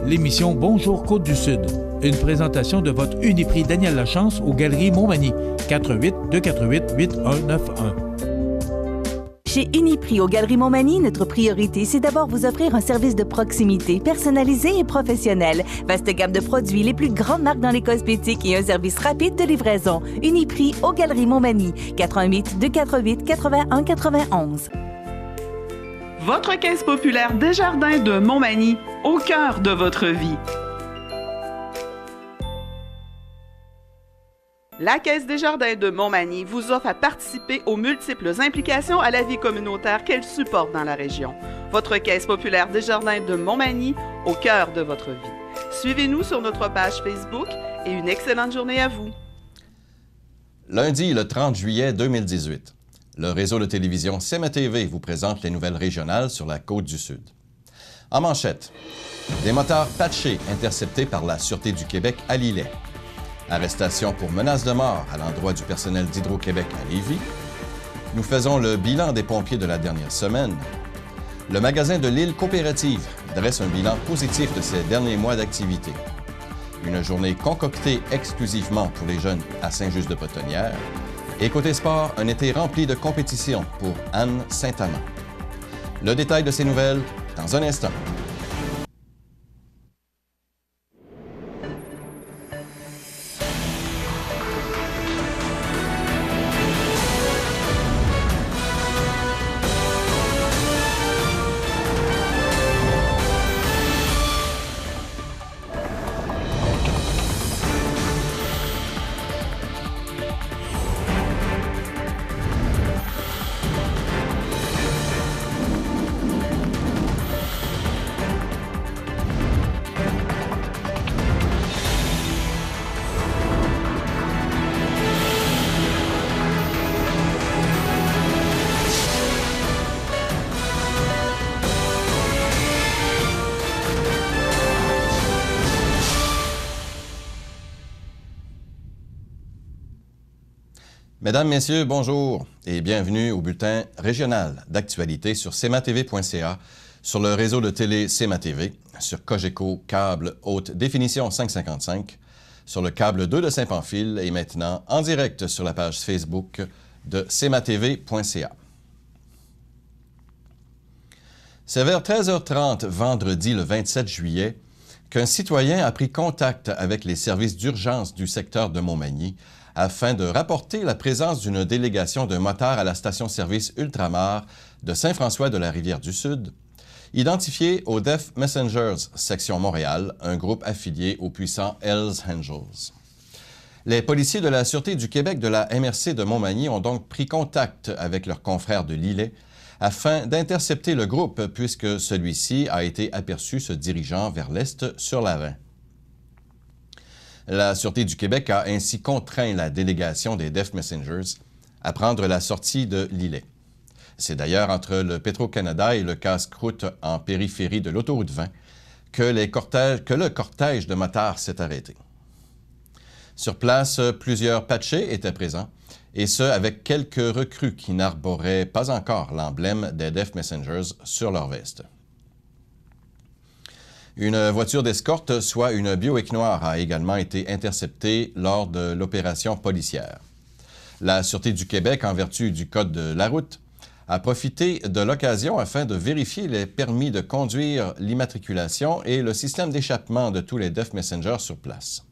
l'émission Bonjour Côte-du-Sud. Une présentation de votre Uniprix Daniel Lachance aux Galeries Montmagny. 418-248-8191. Chez Uniprix aux Galeries Montmagny, notre priorité, c'est d'abord vous offrir un service de proximité, personnalisé et professionnel. Vaste gamme de produits, les plus grandes marques dans les cosmétiques et un service rapide de livraison. Uniprix aux Galeries Montmagny. 418-248-8191. Votre caisse populaire Desjardins de Montmagny, au cœur de votre vie. La Caisse Desjardins de Montmagny vous offre à participer aux multiples implications à la vie communautaire qu'elle supporte dans la région. Votre Caisse populaire Desjardins de Montmagny, au cœur de votre vie. Suivez-nous sur notre page Facebook et une excellente journée à vous. Lundi, le 30 juillet 2018, le réseau de télévision CMA-TV vous présente les nouvelles régionales sur la Côte-du-Sud. En manchette, des motards patchés interceptés par la Sûreté du Québec à Lillet. Arrestation pour menace de mort à l'endroit du personnel d'Hydro-Québec à Lévis. Nous faisons le bilan des pompiers de la dernière semaine. Le magasin de l'île Coopérative dresse un bilan positif de ses derniers mois d'activité. Une journée concoctée exclusivement pour les jeunes à Saint-Just-de-Bretonnière. Et côté sport, un été rempli de compétitions pour Anne Saint-Amand. Le détail de ces nouvelles dans un instant. Mesdames, Messieurs, bonjour et bienvenue au bulletin régional d'actualité sur cmatv.ca, sur le réseau de télé CMA-TV, sur Cogeco câble haute définition 555, sur le câble 2 de Saint-Pamphile et maintenant en direct sur la page Facebook de cmatv.ca. C'est vers 13h30 vendredi le 27 juillet qu'un citoyen a pris contact avec les services d'urgence du secteur de Montmagny afin de rapporter la présence d'une délégation de motards à la station-service Ultramar de Saint-François-de-la-Rivière-du-Sud, identifiée au Deaf Messengers, section Montréal, un groupe affilié au puissant Hells Angels. Les policiers de la Sûreté du Québec de la MRC de Montmagny ont donc pris contact avec leurs confrères de Lillet afin d'intercepter le groupe puisque celui-ci a été aperçu se dirigeant vers l'est sur l'Avin. La Sûreté du Québec a ainsi contraint la délégation des Deaf Messengers à prendre la sortie de Lillet. C'est d'ailleurs entre le Petro-Canada et le casse-croûte en périphérie de l'autoroute 20 que le cortège de motards s'est arrêté. Sur place, plusieurs patchés étaient présents, et ce, avec quelques recrues qui n'arboraient pas encore l'emblème des Deaf Messengers sur leur veste. Une voiture d'escorte, soit une Buick noire, a également été interceptée lors de l'opération policière. La Sûreté du Québec, en vertu du Code de la route, a profité de l'occasion afin de vérifier les permis de conduire, l'immatriculation et le système d'échappement de tous les Deaf Messengers sur place.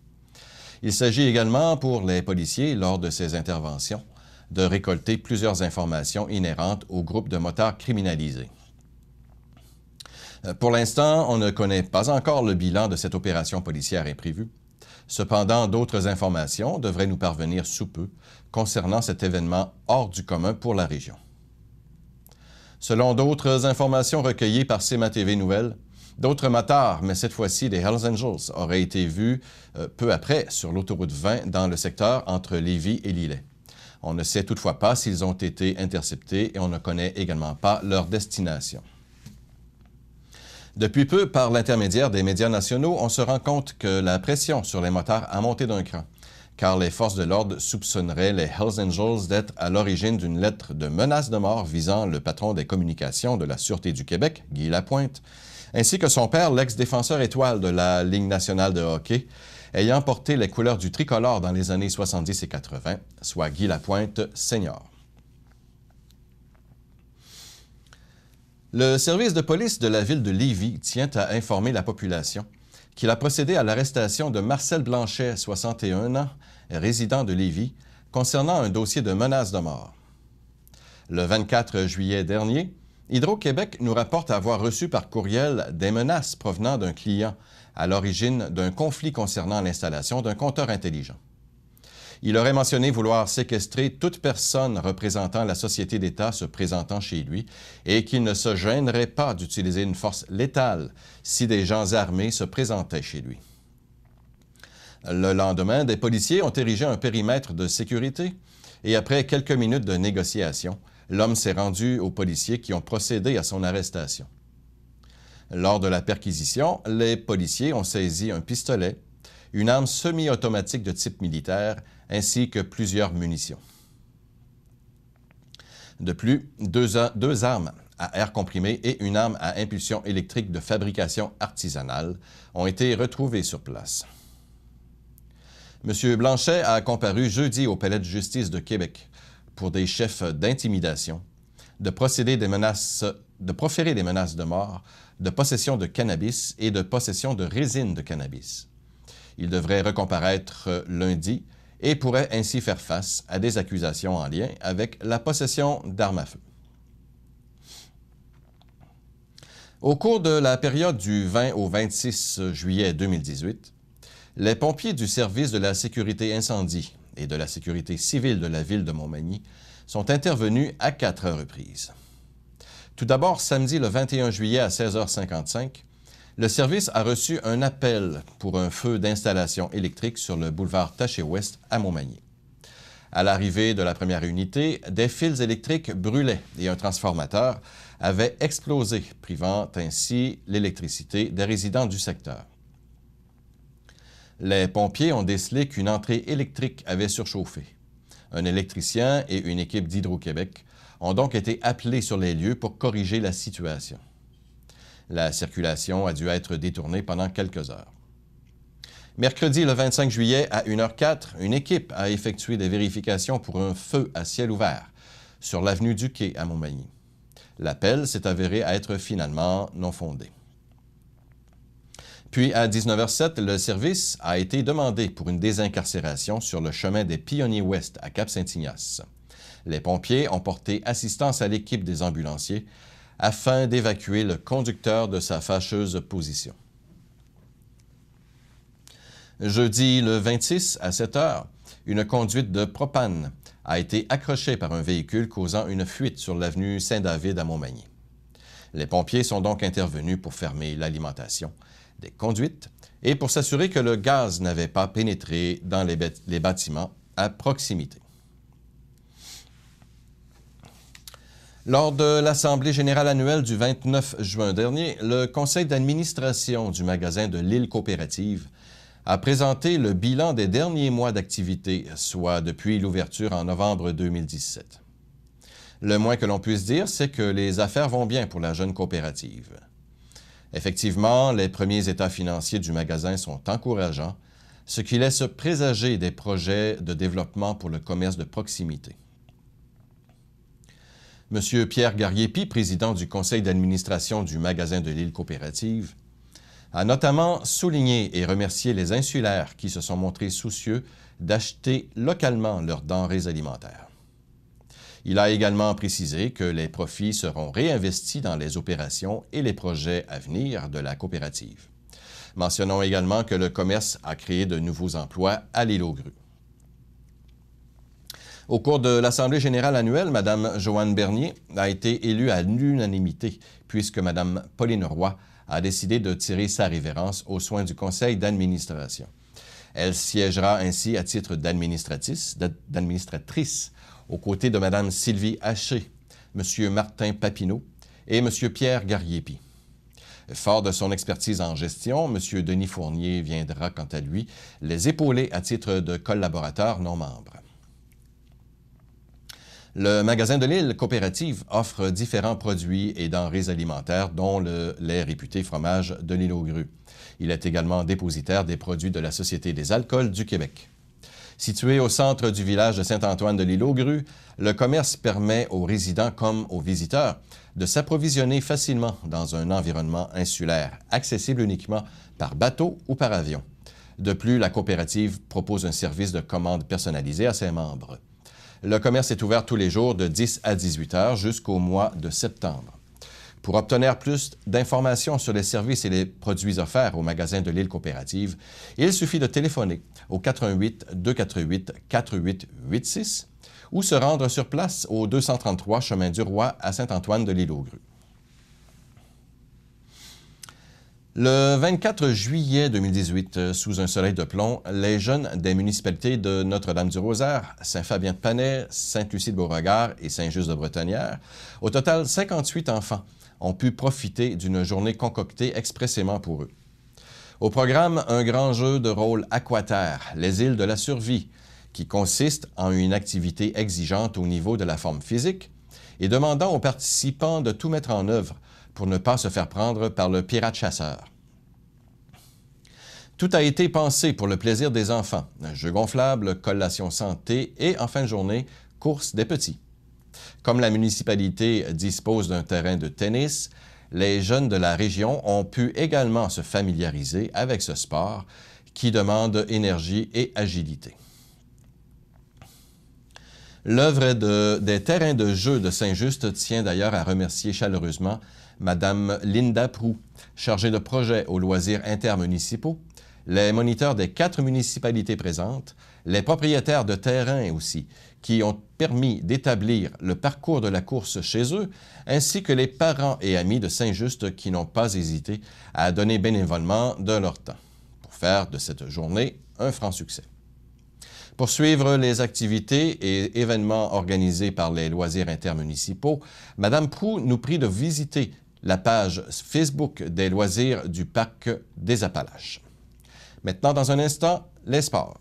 Il s'agit également pour les policiers, lors de ces interventions, de récolter plusieurs informations inhérentes au groupe de motards criminalisés. Pour l'instant, on ne connaît pas encore le bilan de cette opération policière imprévue. Cependant, d'autres informations devraient nous parvenir sous peu concernant cet événement hors du commun pour la région. Selon d'autres informations recueillies par CMA-TV Nouvelles, d'autres motards, mais cette fois-ci des Hells Angels, auraient été vus peu après sur l'autoroute 20 dans le secteur entre Lévis et Lillet. On ne sait toutefois pas s'ils ont été interceptés et on ne connaît également pas leur destination. Depuis peu, par l'intermédiaire des médias nationaux, on se rend compte que la pression sur les motards a monté d'un cran, car les forces de l'ordre soupçonneraient les Hells Angels d'être à l'origine d'une lettre de menace de mort visant le patron des communications de la Sûreté du Québec, Guy Lapointe, ainsi que son père, l'ex-défenseur étoile de la Ligue nationale de hockey, ayant porté les couleurs du tricolore dans les années 70 et 80, soit Guy Lapointe senior. Le service de police de la ville de Lévis tient à informer la population qu'il a procédé à l'arrestation de Marcel Blanchet, 61 ans, résident de Lévis, concernant un dossier de menace de mort. Le 24 juillet dernier, Hydro-Québec nous rapporte avoir reçu par courriel des menaces provenant d'un client à l'origine d'un conflit concernant l'installation d'un compteur intelligent. Il aurait mentionné vouloir séquestrer toute personne représentant la société d'État se présentant chez lui et qu'il ne se gênerait pas d'utiliser une force létale si des gens armés se présentaient chez lui. Le lendemain, des policiers ont érigé un périmètre de sécurité et après quelques minutes de négociation, l'homme s'est rendu aux policiers qui ont procédé à son arrestation. Lors de la perquisition, les policiers ont saisi un pistolet, une arme semi-automatique de type militaire, ainsi que plusieurs munitions. De plus, deux armes à air comprimé et une arme à impulsion électrique de fabrication artisanale ont été retrouvées sur place. M. Blanchet a comparu jeudi au Palais de justice de Québec pour des chefs d'intimidation, de proférer des menaces de mort, de possession de cannabis et de possession de résine de cannabis. Il devrait recomparaître lundi et pourrait ainsi faire face à des accusations en lien avec la possession d'armes à feu. Au cours de la période du 20 au 26 juillet 2018, les pompiers du service de la sécurité incendie et de la sécurité civile de la ville de Montmagny sont intervenus à 4 reprises. Tout d'abord, samedi le 21 juillet à 16h55, le service a reçu un appel pour un feu d'installation électrique sur le boulevard Taché-Ouest à Montmagny. À l'arrivée de la première unité, des fils électriques brûlaient et un transformateur avait explosé, privant ainsi l'électricité des résidents du secteur. Les pompiers ont décelé qu'une entrée électrique avait surchauffé. Un électricien et une équipe d'Hydro-Québec ont donc été appelés sur les lieux pour corriger la situation. La circulation a dû être détournée pendant quelques heures. Mercredi, le 25 juillet, à 1h04, une équipe a effectué des vérifications pour un feu à ciel ouvert sur l'avenue du Quai à Montmagny. L'appel s'est avéré être finalement non fondé. Puis, à 19h07, le service a été demandé pour une désincarcération sur le chemin des Pionniers Ouest à Cap-Saint-Ignace. Les pompiers ont porté assistance à l'équipe des ambulanciers afin d'évacuer le conducteur de sa fâcheuse position. Jeudi le 26 à 7h, une conduite de propane a été accrochée par un véhicule causant une fuite sur l'avenue Saint-David à Montmagny. Les pompiers sont donc intervenus pour fermer l'alimentation des conduites et pour s'assurer que le gaz n'avait pas pénétré dans les bâtiments à proximité. Lors de l'Assemblée générale annuelle du 29 juin dernier, le conseil d'administration du magasin de l'Île Coopérative a présenté le bilan des derniers mois d'activité, soit depuis l'ouverture en novembre 2017. Le moins que l'on puisse dire, c'est que les affaires vont bien pour la jeune coopérative. Effectivement, les premiers états financiers du magasin sont encourageants, ce qui laisse présager des projets de développement pour le commerce de proximité. M. Pierre Garriépi, président du conseil d'administration du magasin de l'Île Coopérative, a notamment souligné et remercié les insulaires qui se sont montrés soucieux d'acheter localement leurs denrées alimentaires. Il a également précisé que les profits seront réinvestis dans les opérations et les projets à venir de la coopérative. Mentionnons également que le commerce a créé de nouveaux emplois à l'île aux Grues. Au cours de l'Assemblée générale annuelle, Mme Joanne Bernier a été élue à l'unanimité puisque Mme Pauline Roy a décidé de tirer sa révérence aux soins du conseil d'administration. Elle siégera ainsi à titre d'administratrice aux côtés de Mme Sylvie Haché, M. Martin Papineau et M. Pierre Garriépi. Fort de son expertise en gestion, M. Denis Fournier viendra, quant à lui, les épauler à titre de collaborateur non membre. Le magasin de l'île coopérative offre différents produits et denrées alimentaires, dont le lait réputé fromage de l'île aux grues. Il est également dépositaire des produits de la Société des alcools du Québec. Situé au centre du village de Saint-Antoine de l'île aux grues, le commerce permet aux résidents comme aux visiteurs de s'approvisionner facilement dans un environnement insulaire, accessible uniquement par bateau ou par avion. De plus, la coopérative propose un service de commande personnalisé à ses membres. Le commerce est ouvert tous les jours de 10 à 18 heures jusqu'au mois de septembre. Pour obtenir plus d'informations sur les services et les produits offerts au magasin de l'île coopérative, il suffit de téléphoner au 418-248-4886 ou se rendre sur place au 233 chemin du Roi à Saint-Antoine de l'île aux grues. Le 24 juillet 2018, sous un soleil de plomb, les jeunes des municipalités de Notre-Dame-du-Rosaire, Saint-Fabien-de-Panay, Sainte-Lucie-de-Beauregard et Saint-Just-de-Bretonnière, au total 58 enfants, ont pu profiter d'une journée concoctée expressément pour eux. Au programme, un grand jeu de rôle aquaterre, les îles de la survie, qui consiste en une activité exigeante au niveau de la forme physique et demandant aux participants de tout mettre en œuvre pour ne pas se faire prendre par le pirate chasseur. Tout a été pensé pour le plaisir des enfants. Jeux gonflables, collation santé et, en fin de journée, course des petits. Comme la municipalité dispose d'un terrain de tennis, les jeunes de la région ont pu également se familiariser avec ce sport qui demande énergie et agilité. L'œuvre des terrains de jeu de Saint-Just tient d'ailleurs à remercier chaleureusement Mme Linda Proux, chargée de projet aux loisirs intermunicipaux, les moniteurs des 4 municipalités présentes, les propriétaires de terrains aussi, qui ont permis d'établir le parcours de la course chez eux, ainsi que les parents et amis de Saint-Just qui n'ont pas hésité à donner bénévolement de leur temps pour faire de cette journée un franc succès. Pour suivre les activités et événements organisés par les loisirs intermunicipaux, Mme Proux nous prie de visiter la page Facebook des loisirs du Parc des Appalaches. Maintenant, dans un instant, les sports.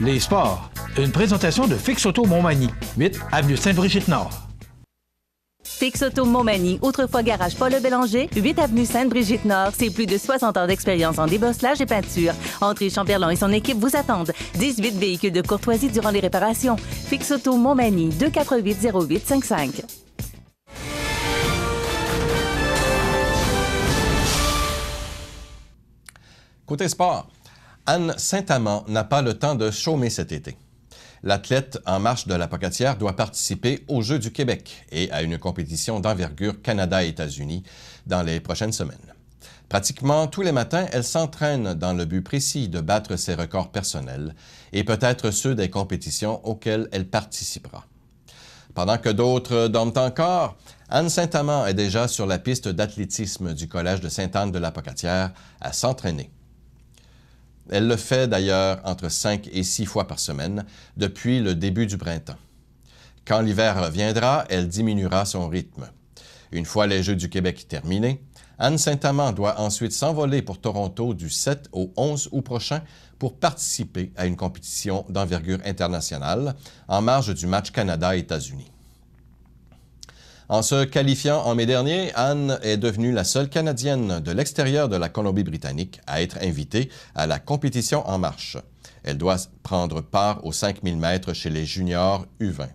Les sports. Une présentation de Fix Auto Montmagny, 8 avenue Sainte-Brigitte-Nord. Fix Auto Montmagny, autrefois garage Paul Bélanger, 8 avenue Sainte-Brigitte-Nord. C'est plus de 60 ans d'expérience en débosselage et peinture. André Chamberlain et son équipe vous attendent. 18 véhicules de courtoisie durant les réparations. Fix Auto Montmagny, 248-0855. Côté sport, Anne Saint-Amand n'a pas le temps de chômer cet été. L'athlète en marche de la Pocatière doit participer aux Jeux du Québec et à une compétition d'envergure Canada-États-Unis dans les prochaines semaines. Pratiquement tous les matins, elle s'entraîne dans le but précis de battre ses records personnels et peut-être ceux des compétitions auxquelles elle participera. Pendant que d'autres dorment encore, Anne Saint-Amand est déjà sur la piste d'athlétisme du Collège de Sainte-Anne-de-la-Pocatière à s'entraîner. Elle le fait d'ailleurs entre 5 et 6 fois par semaine depuis le début du printemps. Quand l'hiver reviendra, elle diminuera son rythme. Une fois les Jeux du Québec terminés, Anne Saint-Amand doit ensuite s'envoler pour Toronto du 7 au 11 août prochain pour participer à une compétition d'envergure internationale en marge du match Canada-États-Unis. En se qualifiant en mai dernier, Anne est devenue la seule Canadienne de l'extérieur de la Colombie-Britannique à être invitée à la compétition en marche. Elle doit prendre part aux 5000 mètres chez les juniors U20.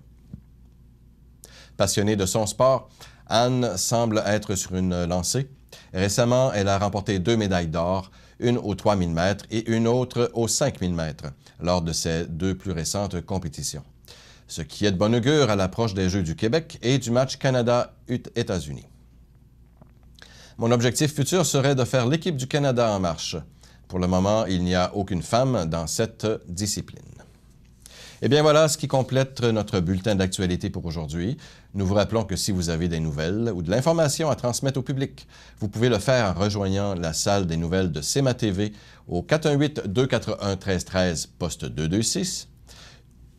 Passionnée de son sport, Anne semble être sur une lancée. Récemment, elle a remporté 2 médailles d'or, une aux 3000 mètres et une autre aux 5000 mètres, lors de ses 2 plus récentes compétitions. Ce qui est de bon augure à l'approche des Jeux du Québec et du match Canada-États-Unis. Mon objectif futur serait de faire l'équipe du Canada en marche. Pour le moment, il n'y a aucune femme dans cette discipline. Eh bien voilà ce qui complète notre bulletin d'actualité pour aujourd'hui. Nous vous rappelons que si vous avez des nouvelles ou de l'information à transmettre au public, vous pouvez le faire en rejoignant la salle des nouvelles de CEMA TV au 418-241-1313, poste 226.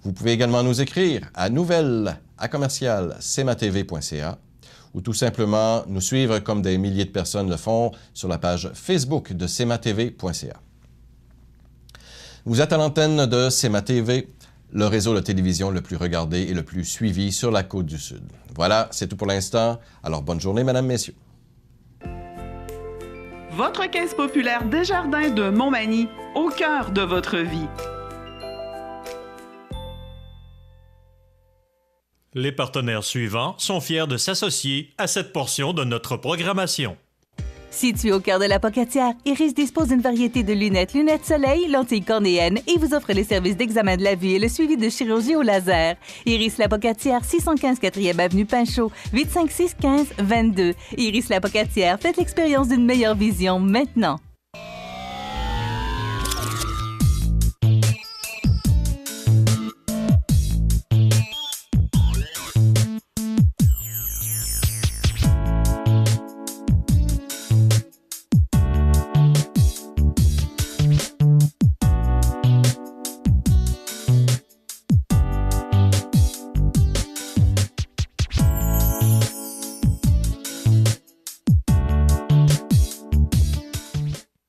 Vous pouvez également nous écrire à nouvelles@cematv.ca ou tout simplement nous suivre comme des milliers de personnes le font sur la page Facebook de cematv.ca. Vous êtes à l'antenne de CEMA TV, le réseau de télévision le plus regardé et le plus suivi sur la Côte-du-Sud. Voilà, c'est tout pour l'instant. Alors, bonne journée, mesdames, messieurs. Votre caisse populaire Desjardins de Montmagny, au cœur de votre vie. Les partenaires suivants sont fiers de s'associer à cette portion de notre programmation. Situé au cœur de la Pocatière, Iris dispose d'une variété de lunettes soleil, lentilles cornéennes et vous offre les services d'examen de la vue et le suivi de chirurgie au laser. Iris la Pocatière, 615 4e Avenue Pinchot, 856 15 22. Iris la Pocatière, faites l'expérience d'une meilleure vision maintenant.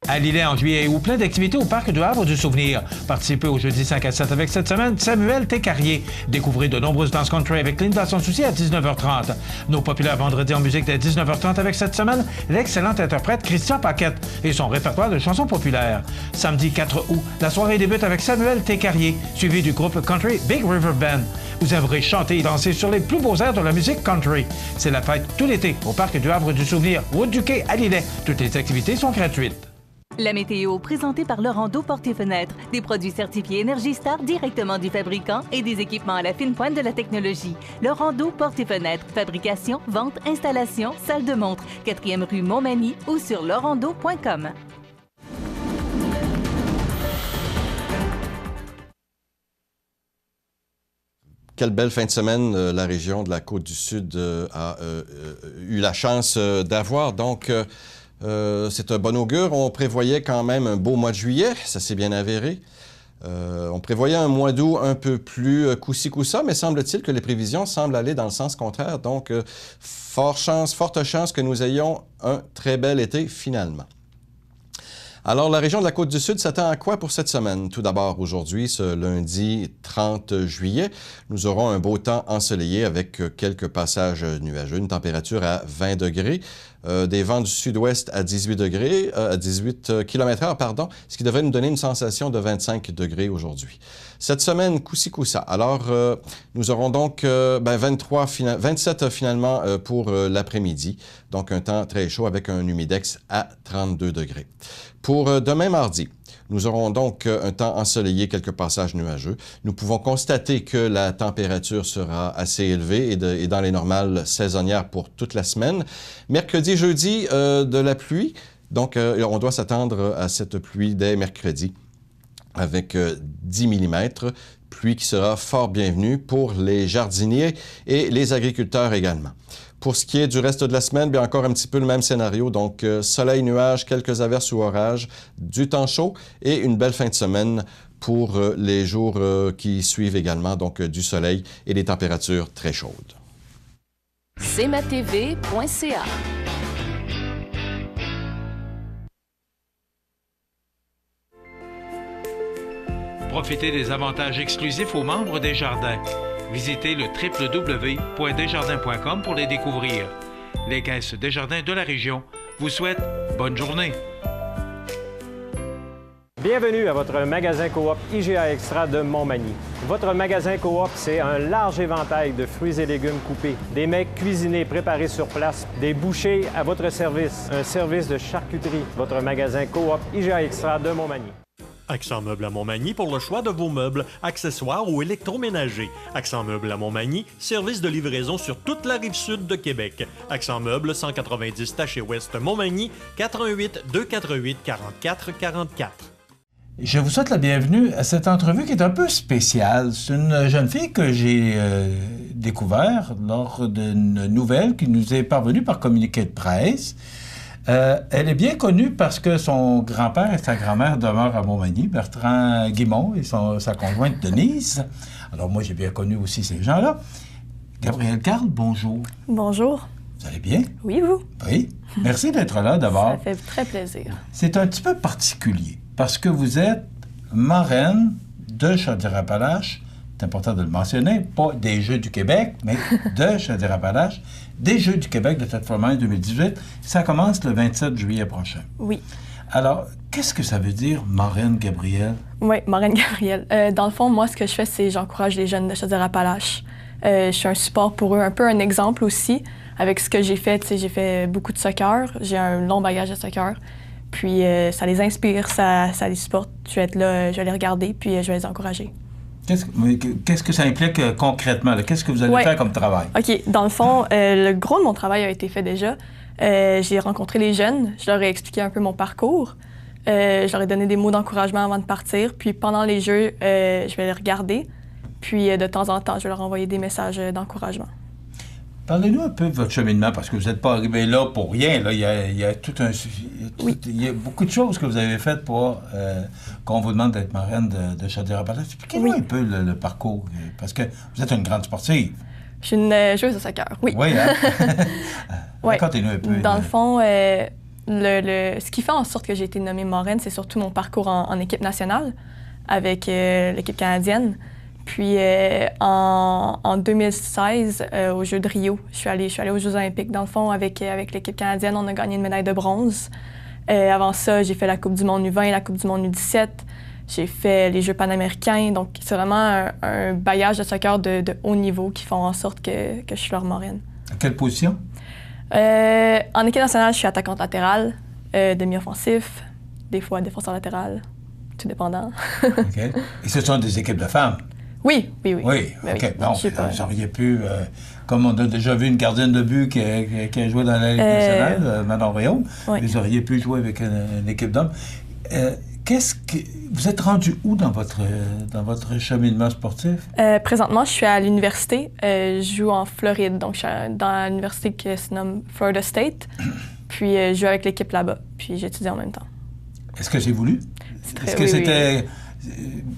À Lillet en juillet ou plein d'activités au Parc du Havre du Souvenir. Participez au jeudi 5 à 7 avec cette semaine Samuel Técarrier. Découvrez de nombreuses danses country avec Linda Sans Souci à 19h30. Nos populaires vendredis en musique dès 19h30 avec cette semaine l'excellent interprète Christian Paquette et son répertoire de chansons populaires. Samedi 4 août, la soirée débute avec Samuel Técarrier, suivi du groupe country Big River Band. Vous aimerez chanter et danser sur les plus beaux airs de la musique country. C'est la fête tout l'été au Parc du Havre du Souvenir, route du Quai à Lillet. Toutes les activités sont gratuites. La météo, présentée par Laurando Portes et Fenêtres. Des produits certifiés Énergie Star directement du fabricant et des équipements à la fine pointe de la technologie. Laurando Portes et Fenêtres. Fabrication, vente, installation, salle de montre. 4e rue Montmagny ou sur laurando.com. Quelle belle fin de semaine la région de la Côte-du-Sud a eu la chance d'avoir. Donc, c'est un bon augure. On prévoyait quand même un beau mois de juillet. Ça s'est bien avéré. On prévoyait un mois d'août un peu plus coup-ci, coup-ça, mais semble-t-il que les prévisions semblent aller dans le sens contraire. Donc, forte chance que nous ayons un très bel été finalement. Alors, la région de la Côte-du-Sud s'attend à quoi pour cette semaine? Tout d'abord, aujourd'hui, ce lundi 30 juillet, nous aurons un beau temps ensoleillé avec quelques passages nuageux, une température à 20 degrés, des vents du sud-ouest à 18 degrés, à 18 km/h, pardon, ce qui devrait nous donner une sensation de 25 degrés aujourd'hui. Cette semaine, coup-ci, coup-ça. Alors, nous aurons donc 27 finalement pour l'après-midi, donc un temps très chaud avec un humidex à 32 degrés. Pour demain mardi, nous aurons donc un temps ensoleillé, quelques passages nuageux. Nous pouvons constater que la température sera assez élevée et dans les normales saisonnières pour toute la semaine. Mercredi, jeudi, de la pluie. Donc, on doit s'attendre à cette pluie dès mercredi avec 10 mm. Pluie qui sera fort bienvenue pour les jardiniers et les agriculteurs également. Pour ce qui est du reste de la semaine, bien encore un petit peu le même scénario. Donc, soleil, nuages, quelques averses ou orages, du temps chaud et une belle fin de semaine pour les jours qui suivent également. Donc, du soleil et des températures très chaudes. cmatv.ca. Profitez des avantages exclusifs aux membres des Jardins. Visitez le www.desjardins.com pour les découvrir. Les caisses Desjardins de la région vous souhaitent bonne journée. Bienvenue à votre magasin Coop IGA Extra de Montmagny. Votre magasin Coop, c'est un large éventail de fruits et légumes coupés, des mets cuisinés préparés sur place, des bouchées à votre service, un service de charcuterie. Votre magasin Coop IGA Extra de Montmagny. Accent Meubles à Montmagny pour le choix de vos meubles, accessoires ou électroménagers. Accent Meubles à Montmagny, service de livraison sur toute la rive sud de Québec. Accent Meubles, 190 Taché Ouest Montmagny, 418 248 44 44. Je vous souhaite la bienvenue à cette entrevue qui est un peu spéciale. C'est une jeune fille que j'ai découverte lors d'une nouvelle qui nous est parvenue par communiqué de presse. Elle est bien connue parce que son grand-père et sa grand-mère demeurent à Montmagny, Bertrand Guimond et sa conjointe Denise. Alors moi, j'ai bien connu aussi ces gens-là. Gabrielle Carl, bonjour. Bonjour. Vous allez bien? Oui, vous? Oui. Merci d'être là d'abord. Ça fait très plaisir. C'est un petit peu particulier parce que vous êtes marraine de Chaudière-Appalaches, c'est important de le mentionner, pas des Jeux du Québec, mais de Chaudière-Appalaches, des Jeux du Québec de Tête Fromage 2018. Ça commence le 27 juillet prochain. Oui. Alors, qu'est-ce que ça veut dire, Marraine Gabrielle? Oui, Marraine Gabrielle. Dans le fond, moi, ce que je fais, c'est j'encourage les jeunes de Chaudière-Appalaches. Je suis un support pour eux, un peu un exemple aussi. Avec ce que j'ai fait, j'ai fait beaucoup de soccer. J'ai un long bagage de soccer. Puis ça les inspire, ça les supporte. Je vais être là, je vais les regarder, puis je vais les encourager. Qu'est-ce que ça implique concrètement? Qu'est-ce que vous allez faire comme travail? OK. Dans le fond, le gros de mon travail a été fait déjà. J'ai rencontré les jeunes. Je leur ai expliqué un peu mon parcours. Je leur ai donné des mots d'encouragement avant de partir. Puis pendant les jeux, je vais les regarder. Puis de temps en temps, je vais leur envoyer des messages d'encouragement. Parlez-nous un peu de votre cheminement, parce que vous n'êtes pas arrivé là pour rien. Là. Il y a tout un... Il y a beaucoup de choses que vous avez faites pour qu'on vous demande d'être marraine de Chaudière-Appalaches. Expliquez-nous un peu le parcours, parce que vous êtes une grande sportive. Je suis une joueuse de soccer, oui. Oui, hein? Ouais. Racontez-nous un peu. Dans le fond, ce qui fait en sorte que j'ai été nommée marraine, c'est surtout mon parcours en équipe nationale avec l'équipe canadienne. Puis en 2016, aux Jeux de Rio, je suis allée aux Jeux olympiques. Dans le fond, avec l'équipe canadienne, on a gagné une médaille de bronze. Avant ça, j'ai fait la Coupe du monde U20 et la Coupe du monde U17. J'ai fait les Jeux panaméricains. Donc, c'est vraiment un bagage de soccer de haut niveau qui font en sorte que je suis leur marraine. À quelle position? En équipe nationale, je suis attaquante latérale, demi-offensif, des fois défenseur latéral, tout dépendant. OK. Et ce sont des équipes de femmes? Oui. Oui, OK. Bon, vous auriez pu, comme on a déjà vu une gardienne de but qui a joué dans la Ligue nationale, Manon Réaume, vous auriez pu jouer avec une équipe d'hommes. Vous êtes rendu où dans votre cheminement sportif? Présentement, je suis à l'université. Je joue en Floride, donc je suis dans l'université qui se nomme Florida State. Puis je joue avec l'équipe là-bas, puis j'étudie en même temps. Est-ce que c'est voulu? Est-ce que c'était...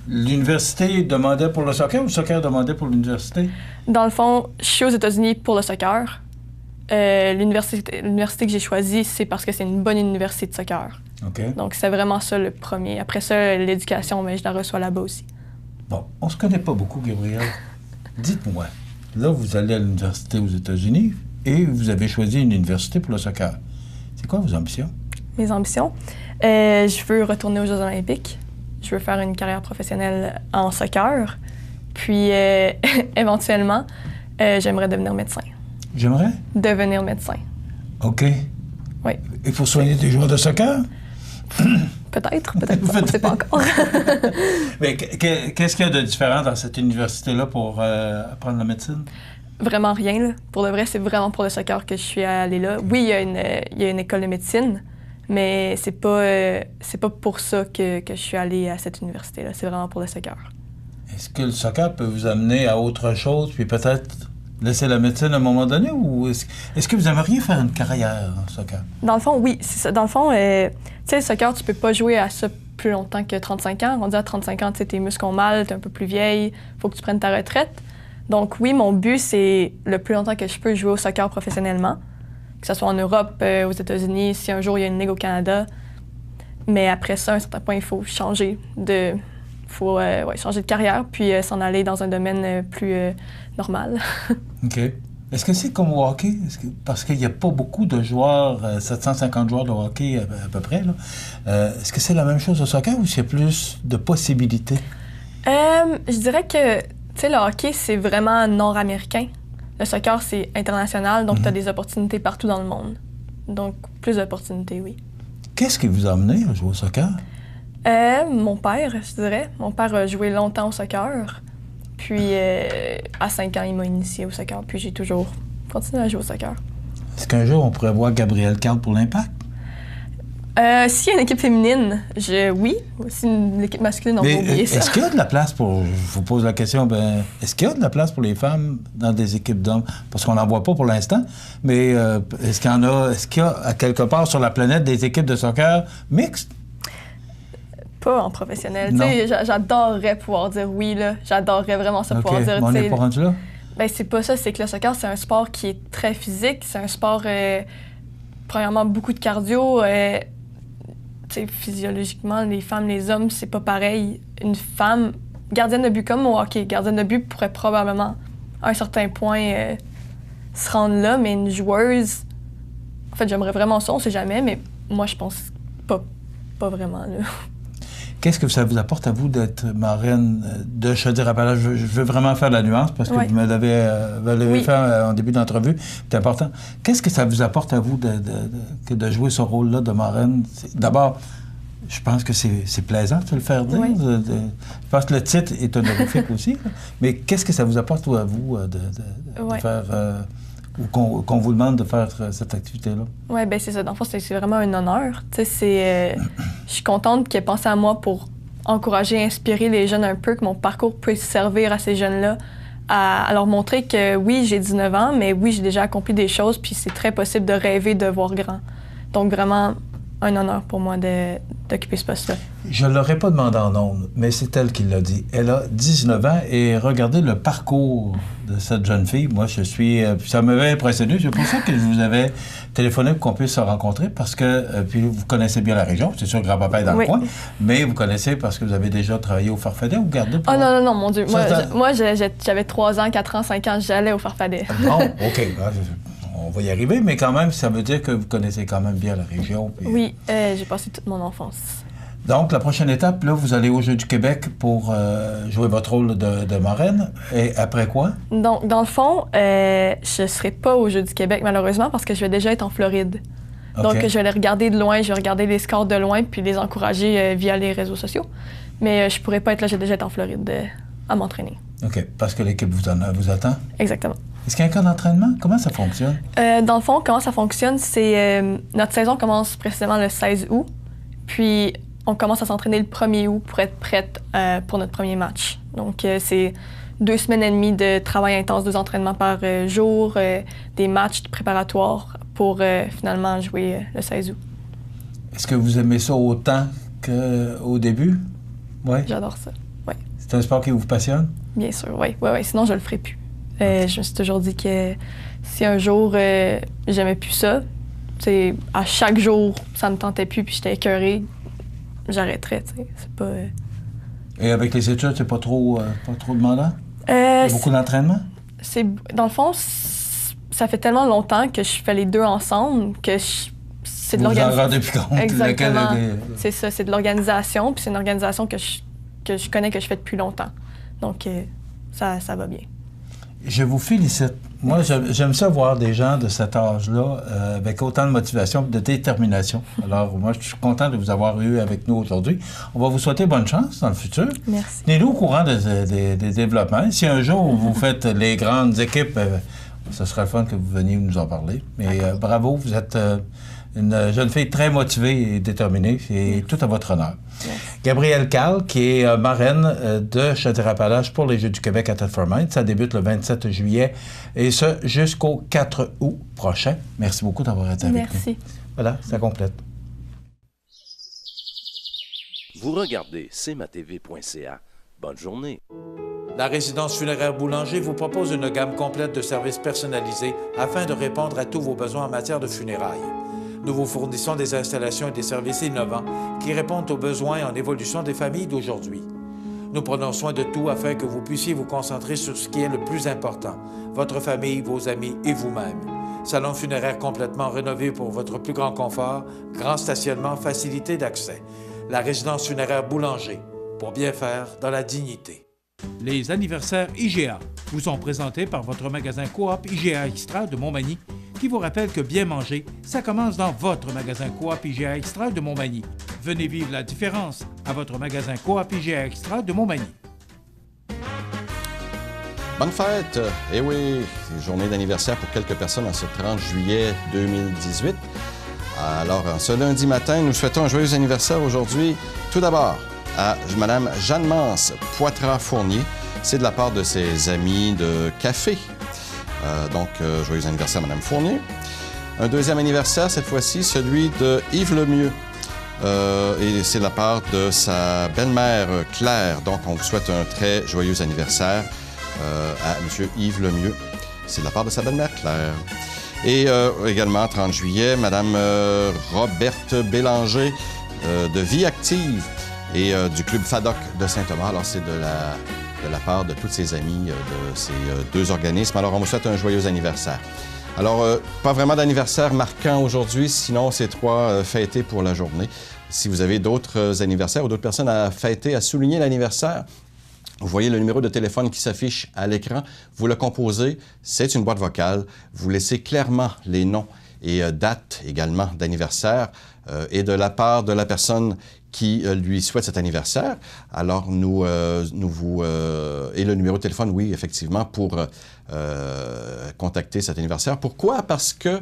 L'université demandait pour le soccer ou le soccer demandait pour l'université? Dans le fond, je suis aux États-Unis pour le soccer. L'université que j'ai choisie, c'est parce que c'est une bonne université de soccer. Okay. Donc, c'est vraiment ça le premier. Après ça, l'éducation, mais je la reçois là-bas aussi. Bon, on se connaît pas beaucoup, Gabrielle. Dites-moi, là, vous allez à l'université aux États-Unis et vous avez choisi une université pour le soccer. C'est quoi vos ambitions? Mes ambitions? Je veux retourner aux Jeux olympiques. Je veux faire une carrière professionnelle en soccer. Puis, éventuellement, j'aimerais devenir médecin. J'aimerais? Devenir médecin. OK. Oui. Et pour soigner des joueurs de soccer? Peut-être, on ne sait pas encore. Mais qu'est-ce qu'il y a de différent dans cette université-là pour apprendre la médecine? Vraiment rien, là. Pour de vrai, c'est vraiment pour le soccer que je suis allée là. Oui, il y a une école de médecine, mais c'est pas pour ça que je suis allée à cette université-là. C'est vraiment pour le soccer. Est-ce que le soccer peut vous amener à autre chose, puis peut-être laisser la médecine à un moment donné, ou est-ce que vous aimeriez faire une carrière en soccer? Dans le fond, oui, c'est ça. Dans le fond, tu sais, le soccer, tu peux pas jouer à ça plus longtemps que 35 ans. On dit à 35 ans, tu sais, tes muscles ont mal, t'es un peu plus vieille, faut que tu prennes ta retraite. Donc oui, mon but, c'est le plus longtemps que je peux jouer au soccer professionnellement, que ce soit en Europe, aux États-Unis, si un jour il y a une ligue au Canada. Mais après ça, à un certain point, il faut changer de carrière, puis s'en aller dans un domaine plus normal. OK. Est-ce que c'est comme au hockey? Parce qu'il n'y a pas beaucoup de joueurs, 750 joueurs de hockey à peu près, là. Est-ce que c'est la même chose au soccer ou s'il y a plus de possibilités? Je dirais que, tu sais, le hockey, c'est vraiment nord-américain. Le soccer, c'est international, donc tu as des opportunités partout dans le monde. Donc, plus d'opportunités, oui. Qu'est-ce qui vous a amené à jouer au soccer? Mon père, je dirais. Mon père a joué longtemps au soccer. Puis, à 5 ans, il m'a initié au soccer. Puis, j'ai toujours continué à jouer au soccer. Est-ce qu'un jour, on pourrait voir Gabrielle Carl pour l'Impact? S'il y a une équipe féminine, oui. Si une équipe masculine, on va oublier ça. Est-ce qu'il y a de la place pour... Je vous pose la question, est-ce qu'il y a de la place pour les femmes dans des équipes d'hommes? Parce qu'on n'en voit pas pour l'instant, mais est-ce qu'il y a à quelque part sur la planète des équipes de soccer mixtes? Pas en professionnel. J'adorerais pouvoir dire oui, là. J'adorerais vraiment ça pouvoir dire... On n'est pas rendu là? Ben, c'est pas ça. C'est que le soccer, c'est un sport qui est très physique. C'est un sport, premièrement, beaucoup de cardio. Physiologiquement, les femmes, les hommes, c'est pas pareil. Une femme gardienne de but comme au hockey. Gardienne de but pourrait probablement, à un certain point, se rendre là, mais une joueuse... En fait, j'aimerais vraiment ça, on sait jamais, mais moi, je pense pas vraiment, là. Qu'est-ce que ça vous apporte à vous d'être marraine de Chaudière-Appalaches? Je veux vraiment faire la nuance parce que vous l'avez fait en début d'entrevue. C'est important. Qu'est-ce que ça vous apporte à vous de jouer ce rôle-là de marraine? D'abord, je pense que c'est plaisant de le faire dire. Oui. Je pense que le titre est honorifique aussi. Là. Mais qu'est-ce que ça vous apporte à vous de faire... ou qu'on vous demande de faire cette activité-là? Oui, bien c'est ça. Dans le fond, c'est vraiment un honneur. Tu sais, je suis contente qu'elle pense à moi pour encourager, inspirer les jeunes un peu, que mon parcours puisse servir à ces jeunes-là, à leur montrer que oui, j'ai 19 ans, mais oui, j'ai déjà accompli des choses, puis c'est très possible de rêver de voir grand. Donc vraiment, un honneur pour moi d'occuper ce poste-là. Je ne l'aurais pas demandé en ondes, mais c'est elle qui l'a dit. Elle a 19 ans et regardez le parcours de cette jeune fille. Moi, je suis... ça m'avait impressionné. C'est pour ça que je vous avais téléphoné pour qu'on puisse se rencontrer parce que... puis vous connaissez bien la région. C'est sûr que grand-papa est dans le coin. Mais vous connaissez parce que vous avez déjà travaillé au Farfadet ou gardé pour... Oh non, mon Dieu. Moi, j'avais 3 ans, 4 ans, 5 ans, j'allais au Farfadet. Bon, OK. On va y arriver, mais quand même, ça veut dire que vous connaissez quand même bien la région. Puis... Oui, j'ai passé toute mon enfance. Donc, la prochaine étape, là, vous allez aux Jeux du Québec pour jouer votre rôle de marraine. Et après quoi? Donc, dans le fond, je ne serai pas aux Jeux du Québec, malheureusement, parce que je vais déjà être en Floride. Okay. Donc, je vais les regarder de loin, je vais regarder les scores de loin, puis les encourager via les réseaux sociaux. Mais je ne pourrai pas être là, je vais déjà être en Floride à m'entraîner. OK, parce que l'équipe vous attend? Exactement. Est-ce qu'il y a un cas d'entraînement? Comment ça fonctionne? Dans le fond, comment ça fonctionne, c'est... notre saison commence précisément le 16 août, puis on commence à s'entraîner le 1er août pour être prête pour notre premier match. Donc, c'est 2 semaines et demie de travail intense, 2 entraînements par jour, des matchs préparatoires pour finalement jouer le 16 août. Est-ce que vous aimez ça autant qu'au début? Oui? J'adore ça, oui. C'est un sport qui vous passionne? Bien sûr, oui. Sinon, je le ferais plus. Je me suis toujours dit que si un jour j'aimais plus ça, à chaque jour ça me tentait plus puis j'étais écœurée, j'arrêterais. C'est pas. Et avec les études, c'est pas trop demandant? Il y a beaucoup d'entraînement? Dans le fond, ça fait tellement longtemps que je fais les deux ensemble que c'est de l'organisation. Vous en rendez plus compte? Exactement. C'est ça, c'est de l'organisation, puis c'est une organisation que je connais, que je fais depuis longtemps. Donc ça va bien. Je vous félicite. Moi, j'aime ça voir des gens de cet âge-là avec autant de motivation et de détermination. Alors, moi, je suis content de vous avoir eu avec nous aujourd'hui. On va vous souhaiter bonne chance dans le futur. Merci. Tenez-nous au courant des développements. Si un jour vous faites les grandes équipes, ce sera le fun que vous veniez nous en parler. Mais bravo, vous êtes une jeune fille très motivée et déterminée. C'est tout à votre honneur. Merci. Gabrielle Carl, qui est marraine de Chaudière-Appalaches pour les Jeux du Québec à Thetford Mines. Ça débute le 27 juillet et ce jusqu'au 4 août prochain. Merci beaucoup d'avoir été avec nous. Merci. Voilà, ça complète. Vous regardez cmatv.ca. Bonne journée. La résidence funéraire Boulanger vous propose une gamme complète de services personnalisés afin de répondre à tous vos besoins en matière de funérailles. Nous vous fournissons des installations et des services innovants qui répondent aux besoins en évolution des familles d'aujourd'hui. Nous prenons soin de tout afin que vous puissiez vous concentrer sur ce qui est le plus important, votre famille, vos amis et vous-même. Salon funéraire complètement rénové pour votre plus grand confort, grand stationnement, facilité d'accès. La résidence funéraire Boulanger, pour bien faire dans la dignité. Les anniversaires IGA vous sont présentés par votre magasin Coop IGA Extra de Montmagny, qui vous rappelle que bien manger, ça commence dans votre magasin Coop IGA Extra de Montmagny. Venez vivre la différence à votre magasin Coop IGA Extra de Montmagny. Bonne fête! Eh oui, c'est journée d'anniversaire pour quelques personnes en ce 30 juillet 2018. Alors, ce lundi matin, nous souhaitons un joyeux anniversaire aujourd'hui. Tout d'abord, à Mme Jeanne-Mance Poitras-Fournier. C'est de la part de ses amis de café. Donc, joyeux anniversaire, Mme Fournier. Un deuxième anniversaire, cette fois-ci, celui de Yves Lemieux. Et c'est de la part de sa belle-mère Claire. Donc, on vous souhaite un très joyeux anniversaire à M. Yves Lemieux. C'est de la part de sa belle-mère Claire. Et également, 30 juillet, Mme Roberte Bélanger de Vie Active. et du Club FADOC de Saint-Thomas. Alors, c'est de la part de tous ses amis de ces deux organismes. Alors, on vous souhaite un joyeux anniversaire. Alors, pas vraiment d'anniversaire marquant aujourd'hui, sinon c'est 3 fêtés pour la journée. Si vous avez d'autres anniversaires ou d'autres personnes à fêter, à souligner l'anniversaire, vous voyez le numéro de téléphone qui s'affiche à l'écran. Vous le composez, c'est une boîte vocale. Vous laissez clairement les noms et dates également d'anniversaire et de la part de la personne qui lui souhaite cet anniversaire. Alors, nous vous... et le numéro de téléphone, oui, effectivement, pour contacter cet anniversaire. Pourquoi? Parce que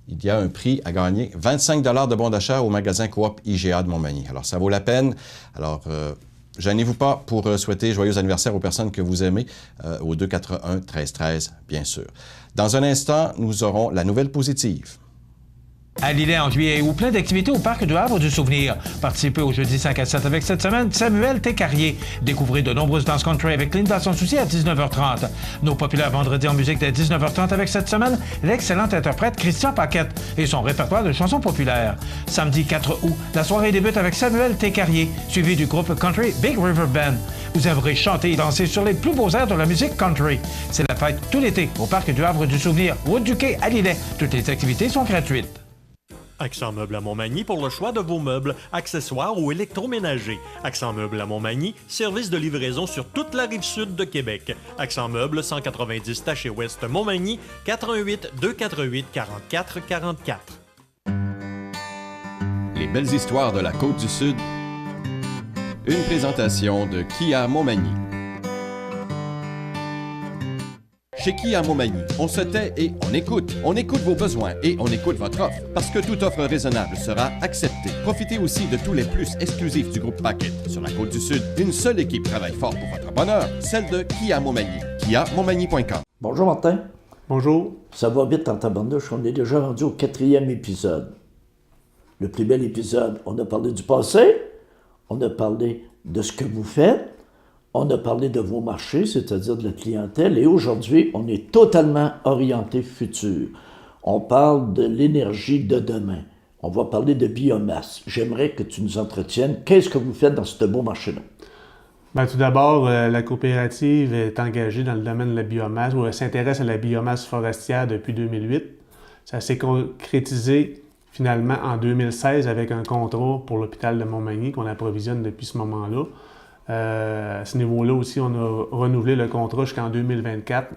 il y a un prix à gagner, 25 $ de bons d'achat au magasin Coop IGA de Montmagny. Alors, ça vaut la peine. Alors, gênez-vous pas pour souhaiter joyeux anniversaire aux personnes que vous aimez, au 281-1313, bien sûr. Dans un instant, nous aurons la nouvelle positive. À Lillet, en juillet et août, plein d'activités au Parc du Havre du Souvenir. Participez au jeudi 5 à 7 avec cette semaine Samuel Técarrier. Découvrez de nombreuses danses country avec Linda Son Souci à 19h30. Nos populaires vendredis en musique dès 19h30 avec cette semaine l'excellent interprète Christian Paquette et son répertoire de chansons populaires. Samedi 4 août, la soirée débute avec Samuel Técarrier, suivi du groupe country Big River Band. Vous aimerez chanter et danser sur les plus beaux airs de la musique country. C'est la fête tout l'été au Parc du Havre du Souvenir, route du Quai à Lillet. Toutes les activités sont gratuites. Accent Meubles à Montmagny pour le choix de vos meubles, accessoires ou électroménagers. Accent Meubles à Montmagny, service de livraison sur toute la rive sud de Québec. Accent Meubles, 190 Taché Ouest Montmagny, 418 248 44 44. Les belles histoires de la Côte-du-Sud. Une présentation de Kia Montmagny. Chez Kia Montmagny, on se tait et on écoute. On écoute vos besoins et on écoute votre offre. Parce que toute offre raisonnable sera acceptée. Profitez aussi de tous les plus exclusifs du groupe Paquet. Sur la Côte-du-Sud, une seule équipe travaille fort pour votre bonheur, celle de Kia Montmagny. KiaMontmagny.com. Bonjour Martin. Bonjour. Ça va vite en tabarnouche, on est déjà rendu au 4e épisode. Le plus bel épisode, on a parlé du passé, on a parlé de ce que vous faites, on a parlé de vos marchés, c'est-à-dire de la clientèle, et aujourd'hui, on est totalement orienté futur. On parle de l'énergie de demain. On va parler de biomasse. J'aimerais que tu nous entretiennes. Qu'est-ce que vous faites dans ce beau marché-là? Bien, tout d'abord, la coopérative est engagée dans le domaine de la biomasse, ou elle s'intéresse à la biomasse forestière depuis 2008. Ça s'est concrétisé finalement en 2016 avec un contrat pour l'hôpital de Montmagny qu'on approvisionne depuis ce moment-là. À ce niveau-là aussi, on a renouvelé le contrat jusqu'en 2024.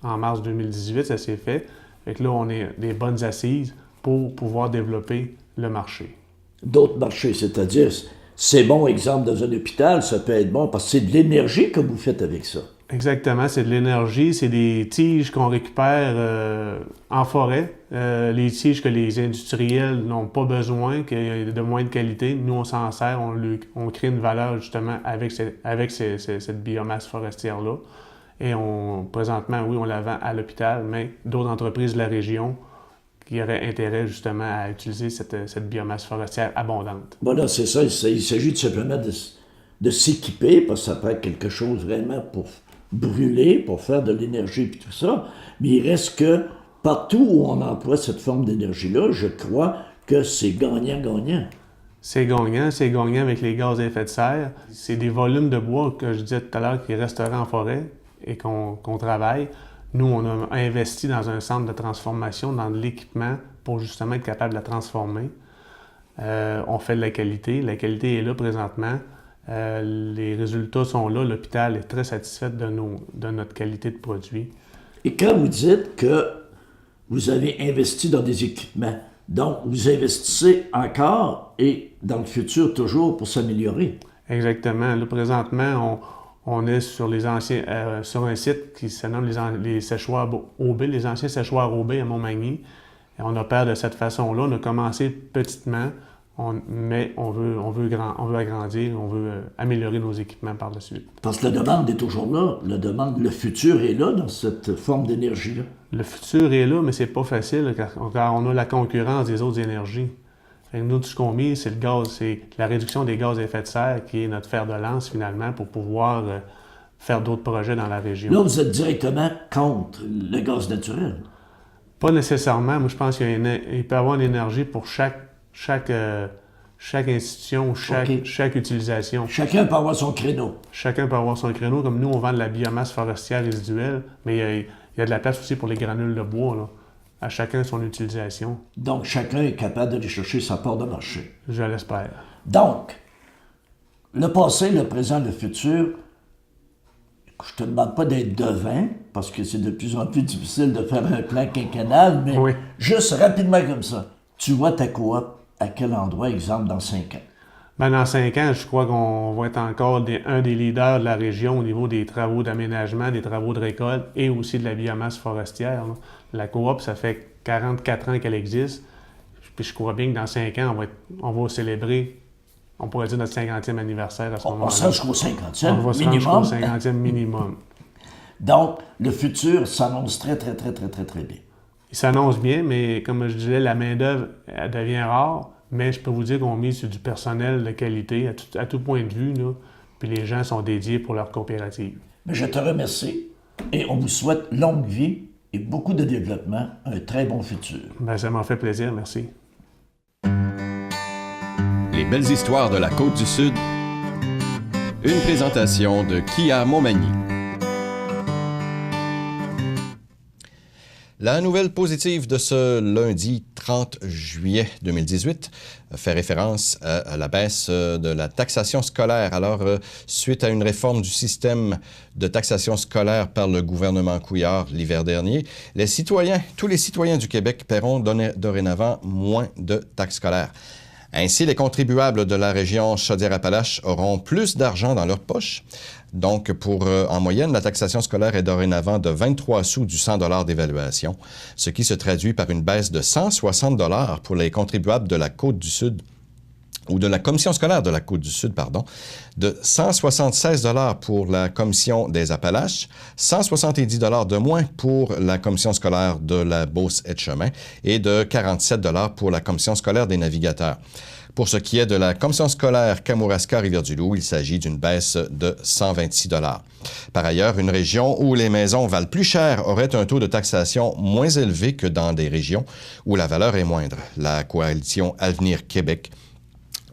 En mars 2018, ça s'est fait. Fait que là, on est des bonnes assises pour pouvoir développer le marché. D'autres marchés, c'est-à-dire, c'est bon, exemple, dans un hôpital, ça peut être bon parce que c'est de l'énergie que vous faites avec ça. Exactement, c'est de l'énergie, c'est des tiges qu'on récupère en forêt, les tiges que les industriels n'ont pas besoin, qui est de moins de qualité. Nous, on s'en sert, on crée une valeur justement avec cette biomasse forestière-là. Et présentement, oui, on la vend à l'hôpital, mais d'autres entreprises de la région qui auraient intérêt justement à utiliser cette biomasse forestière abondante. Voilà, c'est ça, il s'agit tout simplement de s'équiper, parce que ça peut être quelque chose vraiment pour brûler, pour faire de l'énergie et tout ça, mais il reste que partout où on emploie cette forme d'énergie-là, je crois que c'est gagnant-gagnant. C'est gagnant avec les gaz à effet de serre. C'est des volumes de bois que je disais tout à l'heure qui resteraient en forêt et qu'on travaille. Nous, on a investi dans un centre de transformation, dans de l'équipement pour justement être capable de la transformer. On fait de la qualité. La qualité est là présentement. Les résultats sont là. L'hôpital est très satisfait de notre qualité de produit. Et quand vous dites que vous avez investi dans des équipements, donc vous investissez encore et dans le futur toujours pour s'améliorer. Exactement. Là, présentement, on est sur sur un site qui se nomme les séchoirs OB, les anciens séchoirs OB à Montmagny. Et on opère de cette façon-là. On a commencé petitement. Mais on veut agrandir, on veut améliorer nos équipements par la suite. Parce que la demande est toujours là. Le futur est là dans cette forme d'énergie-là. Le futur est là, mais c'est pas facile car on a la concurrence des autres énergies. Fait que nous, tout ce qu'on mise, c'est le gaz, c'est la réduction des gaz à effet de serre qui est notre fer de lance finalement pour pouvoir faire d'autres projets dans la région. Là, vous êtes directement contre le gaz naturel. Pas nécessairement. Moi, je pense qu'il peut y avoir une énergie pour chaque chaque institution, chaque utilisation. Chacun peut avoir son créneau. Chacun peut avoir son créneau. Comme nous, on vend de la biomasse forestière résiduelle, mais il y a de la place aussi pour les granules de bois, là. À chacun son utilisation. Donc, chacun est capable d'aller chercher sa part de marché. Je l'espère. Donc, le passé, le présent, le futur, je te demande pas d'être devin, parce que c'est de plus en plus difficile de faire un plan quinquennal, mais juste rapidement comme ça, tu vois ta coop à quel endroit, exemple, dans 5 ans? Ben, dans 5 ans, je crois qu'on va être encore un des leaders de la région au niveau des travaux d'aménagement, des travaux de récolte et aussi de la biomasse forestière, là. La coop, ça fait 44 ans qu'elle existe. Puis je crois bien que dans 5 ans, on va célébrer, on pourrait dire notre 50e anniversaire à ce moment-là. On sera jusqu'au 50e minimum. On va se rendre jusqu'au 50e minimum. Donc, le futur s'annonce très, très, très, très, très, très bien. Il s'annonce bien, mais comme je disais, la main-d'œuvre, elle devient rare. Mais je peux vous dire qu'on mise sur du personnel de qualité à tout point de vue, là. Puis les gens sont dédiés pour leur coopérative. Mais je te remercie et on vous souhaite longue vie et beaucoup de développement, un très bon futur. Ben, ça m'a fait plaisir, merci. Les belles histoires de la Côte-du-Sud. Une présentation de Kia Montmagny. La nouvelle positive de ce lundi 30 juillet 2018 fait référence à la baisse de la taxation scolaire. Alors, suite à une réforme du système de taxation scolaire par le gouvernement Couillard l'hiver dernier, tous les citoyens du Québec paieront dorénavant moins de taxes scolaires. Ainsi, les contribuables de la région Chaudière-Appalaches auront plus d'argent dans leur poche. Donc, en moyenne, la taxation scolaire est dorénavant de 23 sous du 100 $ d'évaluation, ce qui se traduit par une baisse de 160 $ pour les contribuables de la Côte-du-Sud, ou de la Commission scolaire de la Côte-du-Sud, pardon, de 176 $ pour la Commission des Appalaches, 170 $ de moins pour la Commission scolaire de la Beauce-Etchemin et de 47 $ pour la Commission scolaire des Navigateurs. Pour ce qui est de la Commission scolaire Kamouraska-Rivière-du-Loup, il s'agit d'une baisse de 126 $. Par ailleurs, une région où les maisons valent plus cher aurait un taux de taxation moins élevé que dans des régions où la valeur est moindre. La coalition Avenir Québec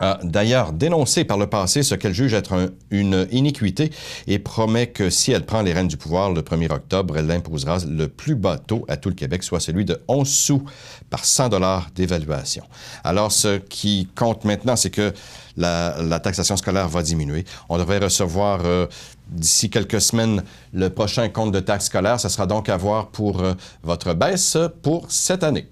a d'ailleurs dénoncé par le passé ce qu'elle juge être une iniquité et promet que si elle prend les rênes du pouvoir le 1er octobre, elle imposera le plus bas taux à tout le Québec, soit celui de 11 sous par 100 $ d'évaluation. Alors, ce qui compte maintenant, c'est que la taxation scolaire va diminuer. On devrait recevoir d'ici quelques semaines le prochain compte de taxe scolaire. Ça sera donc à voir pour votre baisse pour cette année.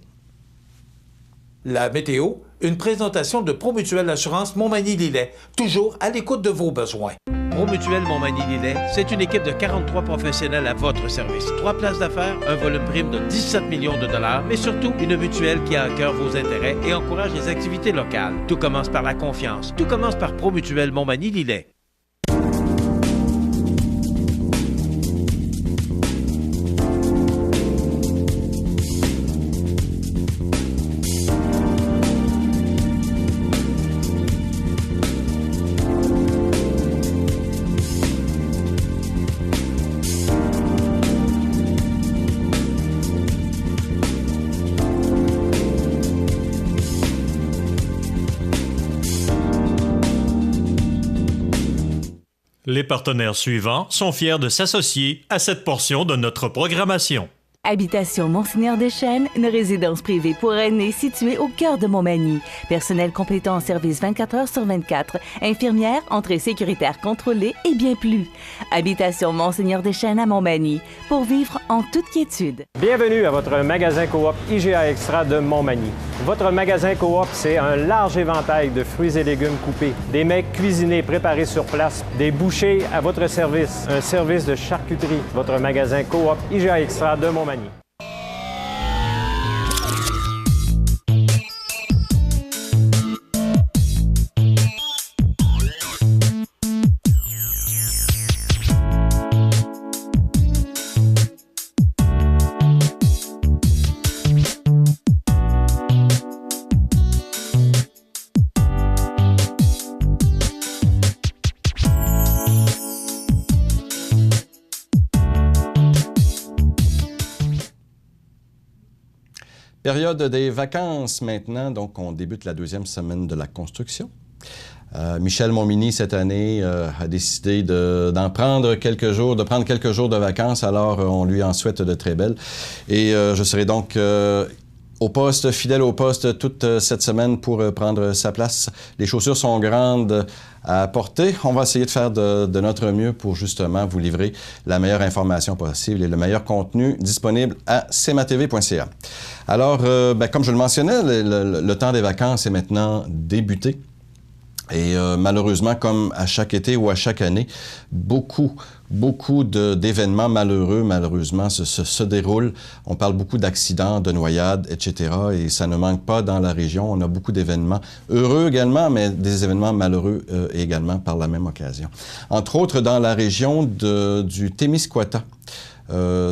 La météo, une présentation de Promutuelle Assurance Montmagny-Lillet, toujours à l'écoute de vos besoins. Promutuelle Montmagny-Lillet, c'est une équipe de 43 professionnels à votre service. 3 places d'affaires, un volume prime de 17 millions de dollars, mais surtout une mutuelle qui a à cœur vos intérêts et encourage les activités locales. Tout commence par la confiance. Tout commence par Promutuelle Montmagny-Lillet. Les partenaires suivants sont fiers de s'associer à cette portion de notre programmation. Habitation Monseigneur-Deschênes, une résidence privée pour aînés située au cœur de Montmagny. Personnel complétant en service 24 heures sur 24. Infirmière, entrée sécuritaire contrôlée et bien plus. Habitation Monseigneur-Deschênes à Montmagny, pour vivre en toute quiétude. Bienvenue à votre magasin coop IGA Extra de Montmagny. Votre magasin coop, c'est un large éventail de fruits et légumes coupés, des mets cuisinés préparés sur place, des bouchées à votre service, un service de charcuterie. Votre magasin coop IGA Extra de Montmagny. Période des vacances maintenant, donc on débute la deuxième semaine de la construction. Michel Montminy, cette année, a décidé de prendre quelques jours de vacances, alors on lui en souhaite de très belles. Et je serai donc au poste, fidèle au poste toute cette semaine pour prendre sa place. Les chaussures sont grandes à porter. On va essayer de faire de notre mieux pour justement vous livrer la meilleure information possible et le meilleur contenu disponible à cmatv.ca. Alors, comme je le mentionnais, le temps des vacances est maintenant débuté. Et malheureusement, comme à chaque été ou à chaque année, beaucoup d'événements malheureux, malheureusement, se déroulent. On parle beaucoup d'accidents, de noyades, etc. Et ça ne manque pas dans la région. On a beaucoup d'événements heureux également, mais des événements malheureux également par la même occasion. Entre autres, dans la région du Témiscouata.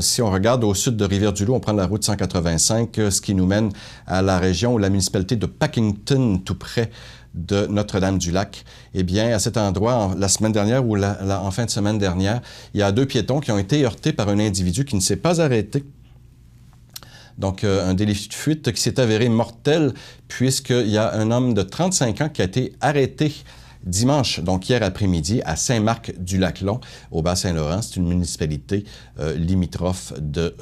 Si on regarde au sud de Rivière-du-Loup, on prend la route 185, ce qui nous mène à la région ou la municipalité de Packington, tout près de Notre-Dame-du-Lac. Eh bien, à cet endroit, la semaine dernière ou en fin de semaine dernière, il y a 2 piétons qui ont été heurtés par un individu qui ne s'est pas arrêté. Donc, un délit de fuite qui s'est avéré mortel puisqu'il y a un homme de 35 ans qui a été arrêté dimanche, donc hier après-midi, à Saint-Marc-du-Lac-Long, au Bas-Saint-Laurent. C'est une municipalité limitrophe de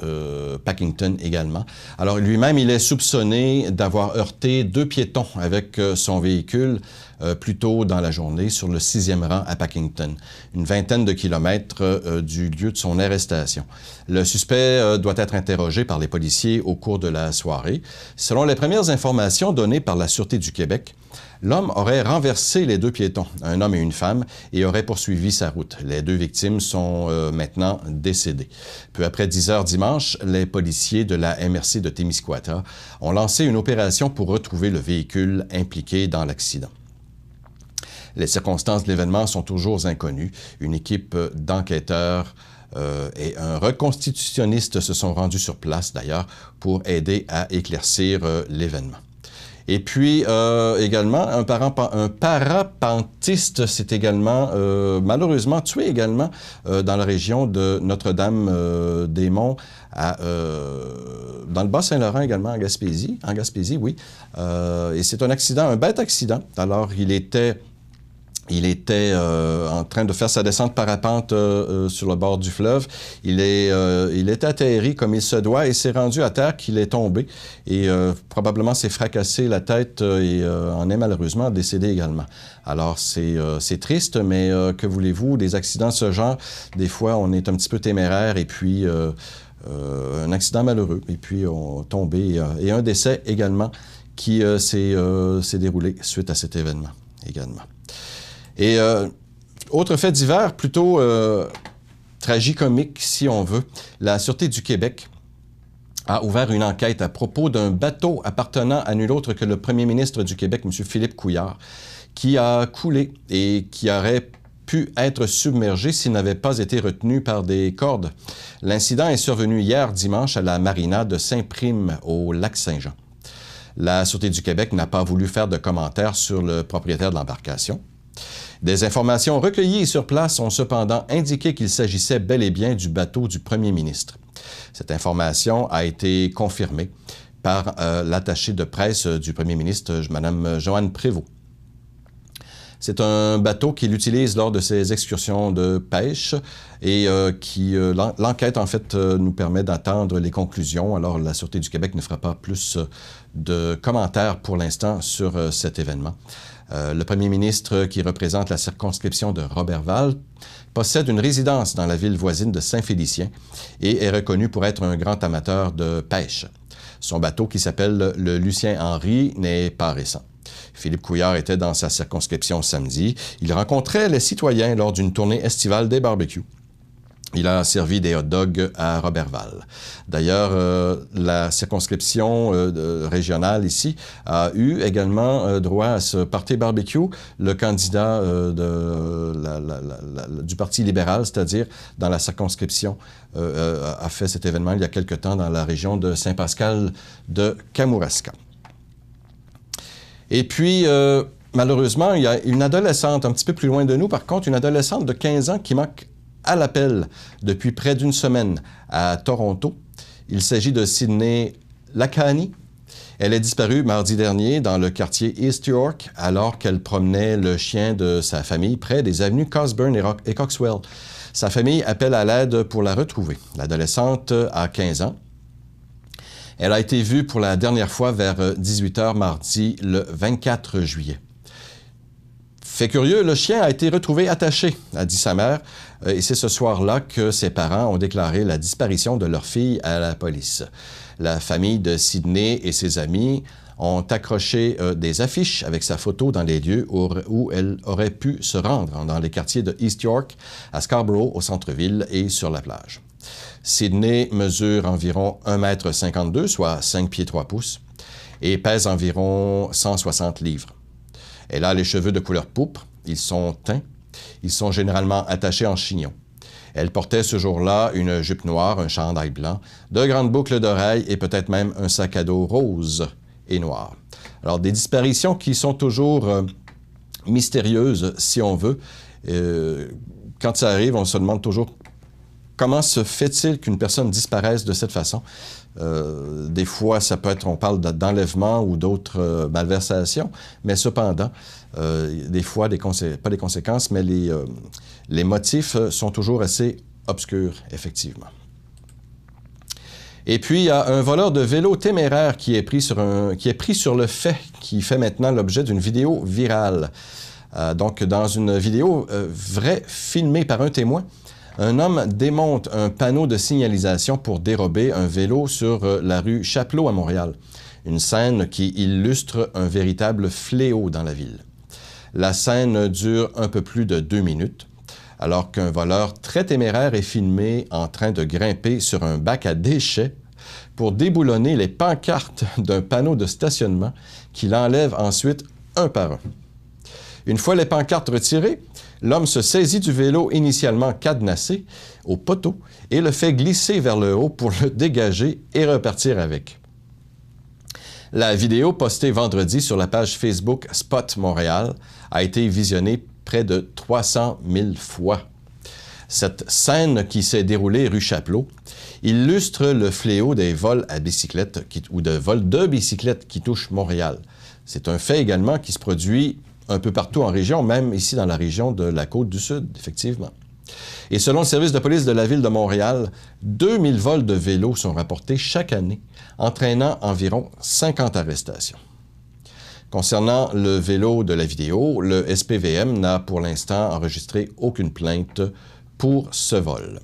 Packington également. Alors, lui-même, il est soupçonné d'avoir heurté 2 piétons avec son véhicule plus tôt dans la journée sur le 6e rang à Packington, une vingtaine de kilomètres du lieu de son arrestation. Le suspect doit être interrogé par les policiers au cours de la soirée. Selon les premières informations données par la Sûreté du Québec, l'homme aurait renversé les 2 piétons, un homme et une femme, et aurait poursuivi sa route. Les 2 victimes sont maintenant décédées. Peu après 10 heures dimanche, les policiers de la MRC de Témiscouata ont lancé une opération pour retrouver le véhicule impliqué dans l'accident. Les circonstances de l'événement sont toujours inconnues. Une équipe d'enquêteurs et un reconstitutionniste se sont rendus sur place, d'ailleurs, pour aider à éclaircir l'événement. Et puis, également, un parapentiste s'est également, malheureusement, tué également dans la région de Notre-Dame-des-Monts, dans le Bas-Saint-Laurent également, en Gaspésie, oui. Et c'est un accident, un bête accident. Alors, il était en train de faire sa descente parapente sur le bord du fleuve. Il est atterri comme il se doit et s'est rendu à terre qu'il est tombé et probablement s'est fracassé la tête et en est malheureusement décédé également. Alors, c'est triste, mais que voulez-vous? Des accidents de ce genre, des fois, on est un petit peu téméraire et puis un accident malheureux et puis on est tombé et un décès également qui s'est déroulé suite à cet événement également. Et autre fait divers, plutôt tragicomique, si on veut, la Sûreté du Québec a ouvert une enquête à propos d'un bateau appartenant à nul autre que le premier ministre du Québec, M. Philippe Couillard, qui a coulé et qui aurait pu être submergé s'il n'avait pas été retenu par des cordes. L'incident est survenu hier dimanche à la marina de Saint-Prime, au Lac-Saint-Jean. La Sûreté du Québec n'a pas voulu faire de commentaires sur le propriétaire de l'embarcation. Des informations recueillies sur place ont cependant indiqué qu'il s'agissait bel et bien du bateau du premier ministre. Cette information a été confirmée par l'attachée de presse du premier ministre, Mme Joanne Prévost. C'est un bateau qu'il utilise lors de ses excursions de pêche et l'enquête, en fait, nous permet d'attendre les conclusions. Alors, la Sûreté du Québec ne fera pas plus de commentaires pour l'instant sur cet événement. Le premier ministre, qui représente la circonscription de Roberval, possède une résidence dans la ville voisine de Saint-Félicien et est reconnu pour être un grand amateur de pêche. Son bateau, qui s'appelle le Lucien-Henri, n'est pas récent. Philippe Couillard était dans sa circonscription samedi. Il rencontrait les citoyens lors d'une tournée estivale des barbecues. Il a servi des hot dogs à Roberval. D'ailleurs, la circonscription régionale ici a eu également droit à ce party barbecue. Le candidat du Parti libéral, c'est-à-dire dans la circonscription, a fait cet événement il y a quelque temps dans la région de Saint-Pascal de Kamouraska. Et puis, malheureusement, il y a une adolescente un petit peu plus loin de nous, par contre, une adolescente de 15 ans qui manque à l'appel depuis près d'une semaine à Toronto. Il s'agit de Sydney Lacani. Elle est disparue mardi dernier dans le quartier East York alors qu'elle promenait le chien de sa famille près des avenues Cosburn et Coxwell. Sa famille appelle à l'aide pour la retrouver. L'adolescente a 15 ans. Elle a été vue pour la dernière fois vers 18h mardi, le 24 juillet. Fait curieux, le chien a été retrouvé attaché, a dit sa mère, et c'est ce soir-là que ses parents ont déclaré la disparition de leur fille à la police. La famille de Sydney et ses amis ont accroché des affiches avec sa photo dans les lieux où elle aurait pu se rendre, dans les quartiers de East York, à Scarborough, au centre-ville et sur la plage. Sydney mesure environ 1,52 m, soit 5 pieds 3 pouces, et pèse environ 160 livres. Elle a les cheveux de couleur pourpre, ils sont teints, ils sont généralement attachés en chignon. Elle portait ce jour-là une jupe noire, un chandail blanc, de grandes boucles d'oreilles et peut-être même un sac à dos rose et noir. Alors, des disparitions qui sont toujours mystérieuses, si on veut. Quand ça arrive, on se demande toujours comment se fait-il qu'une personne disparaisse de cette façon. Des fois, ça peut être, on parle d'enlèvement ou d'autres malversations, mais cependant, des fois, pas des conséquences, mais les motifs sont toujours assez obscurs, effectivement. Et puis, il y a un voleur de vélo téméraire qui est pris sur le fait, qui fait maintenant l'objet d'une vidéo virale. Donc, dans une vidéo vraie, filmée par un témoin, un homme démonte un panneau de signalisation pour dérober un vélo sur la rue Chapelot à Montréal. Une scène qui illustre un véritable fléau dans la ville. La scène dure un peu plus de 2 minutes, alors qu'un voleur très téméraire est filmé en train de grimper sur un bac à déchets pour déboulonner les pancartes d'un panneau de stationnement qu'il enlève ensuite un par un. Une fois les pancartes retirées, l'homme se saisit du vélo initialement cadenassé au poteau et le fait glisser vers le haut pour le dégager et repartir avec. La vidéo postée vendredi sur la page Facebook Spot Montréal a été visionnée près de 300 000 fois. Cette scène qui s'est déroulée rue Chapelot illustre le fléau des vols à bicyclette ou de vols de bicyclettes qui touchent Montréal. C'est un fait également qui se produit un peu partout en région, même ici dans la région de la Côte-du-Sud, effectivement. Et selon le service de police de la Ville de Montréal, 2000 vols de vélos sont rapportés chaque année, entraînant environ 50 arrestations. Concernant le vélo de la vidéo, le SPVM n'a pour l'instant enregistré aucune plainte pour ce vol.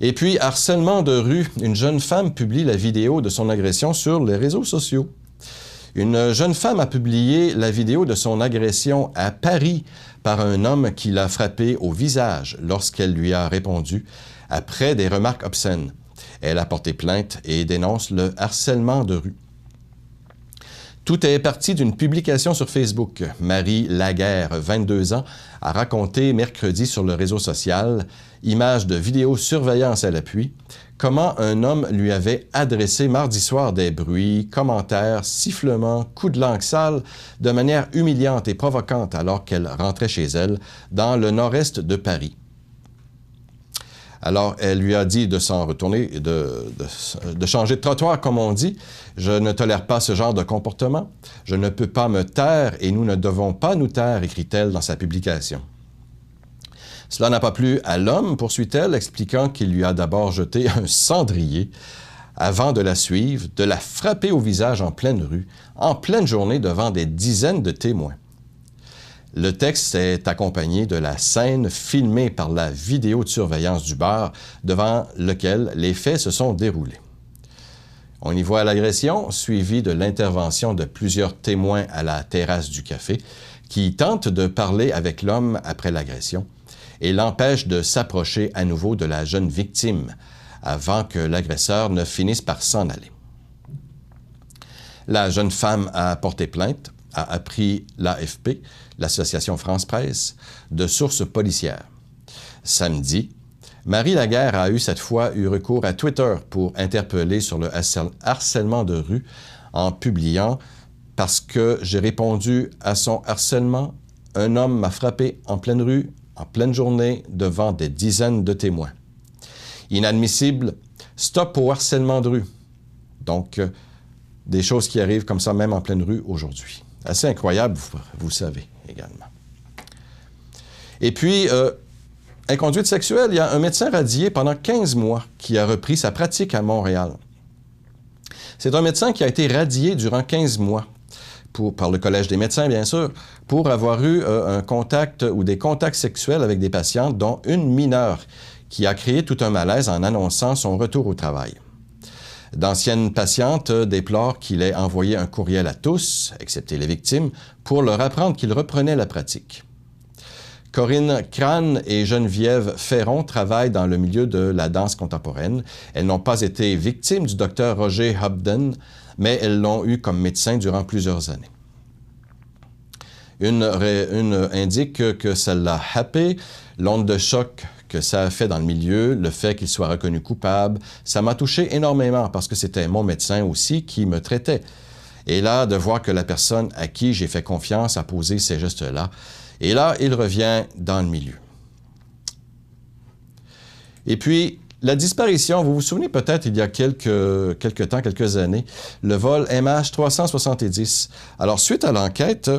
Et puis, harcèlement de rue, une jeune femme publie la vidéo de son agression sur les réseaux sociaux. Une jeune femme a publié la vidéo de son agression à Paris par un homme qui l'a frappée au visage lorsqu'elle lui a répondu après des remarques obscènes. Elle a porté plainte et dénonce le harcèlement de rue. Tout est parti d'une publication sur Facebook. Marie Laguerre, 22 ans, a raconté mercredi sur le réseau social, images de vidéosurveillance à l'appui, comment un homme lui avait adressé mardi soir des bruits, commentaires, sifflements, coups de langue sale, de manière humiliante et provocante alors qu'elle rentrait chez elle dans le nord-est de Paris. Alors, elle lui a dit de s'en retourner, de changer de trottoir, comme on dit. « Je ne tolère pas ce genre de comportement. Je ne peux pas me taire et nous ne devons pas nous taire », écrit-elle dans sa publication. Cela n'a pas plu à l'homme, poursuit-elle, expliquant qu'il lui a d'abord jeté un cendrier avant de la suivre, de la frapper au visage en pleine rue, en pleine journée devant des dizaines de témoins. Le texte est accompagné de la scène filmée par la vidéo de surveillance du bar devant lequel les faits se sont déroulés. On y voit l'agression, suivie de l'intervention de plusieurs témoins à la terrasse du café qui tentent de parler avec l'homme après l'agression et l'empêchent de s'approcher à nouveau de la jeune victime avant que l'agresseur ne finisse par s'en aller. La jeune femme a porté plainte, a appris l'AFP, l'Association France-Presse, de sources policières. Samedi, Marie Laguerre a cette fois eu recours à Twitter pour interpeller sur le harcèlement de rue en publiant « Parce que j'ai répondu à son harcèlement, un homme m'a frappé en pleine rue, en pleine journée, devant des dizaines de témoins. Inadmissible, Stop au harcèlement de rue. Donc, des choses qui arrivent comme ça, même en pleine rue aujourd'hui. Assez incroyable, vous savez, également. Et puis, inconduite sexuelle, il y a un médecin radié pendant 15 mois qui a repris sa pratique à Montréal. C'est un médecin qui a été radié durant 15 mois par le Collège des médecins, bien sûr, pour avoir eu un contact ou des contacts sexuels avec des patientes, dont une mineure, qui a créé tout un malaise en annonçant son retour au travail. D'anciennes patientes déplorent qu'il ait envoyé un courriel à tous, excepté les victimes, pour leur apprendre qu'il reprenait la pratique. Corinne Crane et Geneviève Ferron travaillent dans le milieu de la danse contemporaine. Elles n'ont pas été victimes du docteur Roger Hobden, mais elles l'ont eu comme médecin durant plusieurs années. Une indique que ça l'a happé, l'onde de choc que ça a fait dans le milieu, le fait qu'il soit reconnu coupable, ça m'a touché énormément parce que c'était mon médecin aussi qui me traitait. Et là, de voir que la personne à qui j'ai fait confiance a posé ces gestes-là, et là, il revient dans le milieu. Et puis, la disparition, vous vous souvenez peut-être il y a quelques années, le vol MH370. Alors, suite à l'enquête,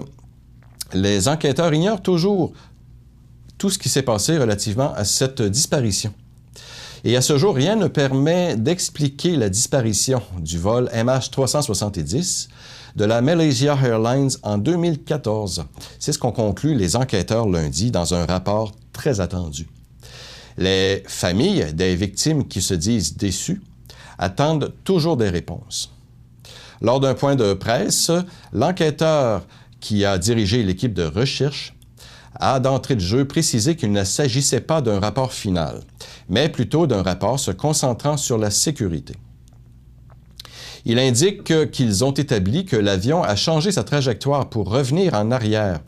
les enquêteurs ignorent toujours tout ce qui s'est passé relativement à cette disparition. Et à ce jour, rien ne permet d'expliquer la disparition du vol MH370 de la Malaysia Airlines en 2014. C'est ce qu'ont conclu les enquêteurs lundi dans un rapport très attendu. Les familles des victimes qui se disent déçues attendent toujours des réponses. Lors d'un point de presse, l'enquêteur qui a dirigé l'équipe de recherche a d'entrée de jeu précisé qu'il ne s'agissait pas d'un rapport final, mais plutôt d'un rapport se concentrant sur la sécurité. Il indique qu'ils ont établi que l'avion a changé sa trajectoire pour revenir en arrière.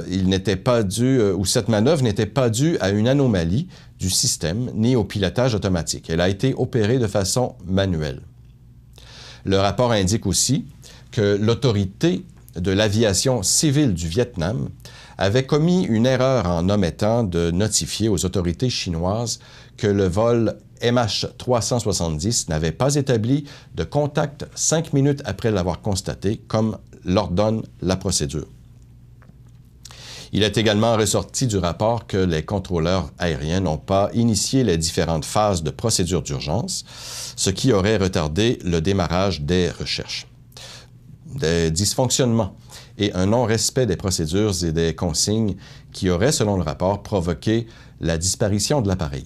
Il n'était pas dû, ou cette manœuvre n'était pas due à une anomalie du système ni au pilotage automatique. Elle a été opérée de façon manuelle. Le rapport indique aussi que l'autorité de l'aviation civile du Vietnam avait commis une erreur en omettant de notifier aux autorités chinoises que le vol MH370 n'avait pas établi de contact 5 minutes après l'avoir constaté, comme l'ordonne la procédure. Il est également ressorti du rapport que les contrôleurs aériens n'ont pas initié les différentes phases de procédure d'urgence, ce qui aurait retardé le démarrage des recherches. Des dysfonctionnements et un non-respect des procédures et des consignes qui auraient, selon le rapport, provoqué la disparition de l'appareil.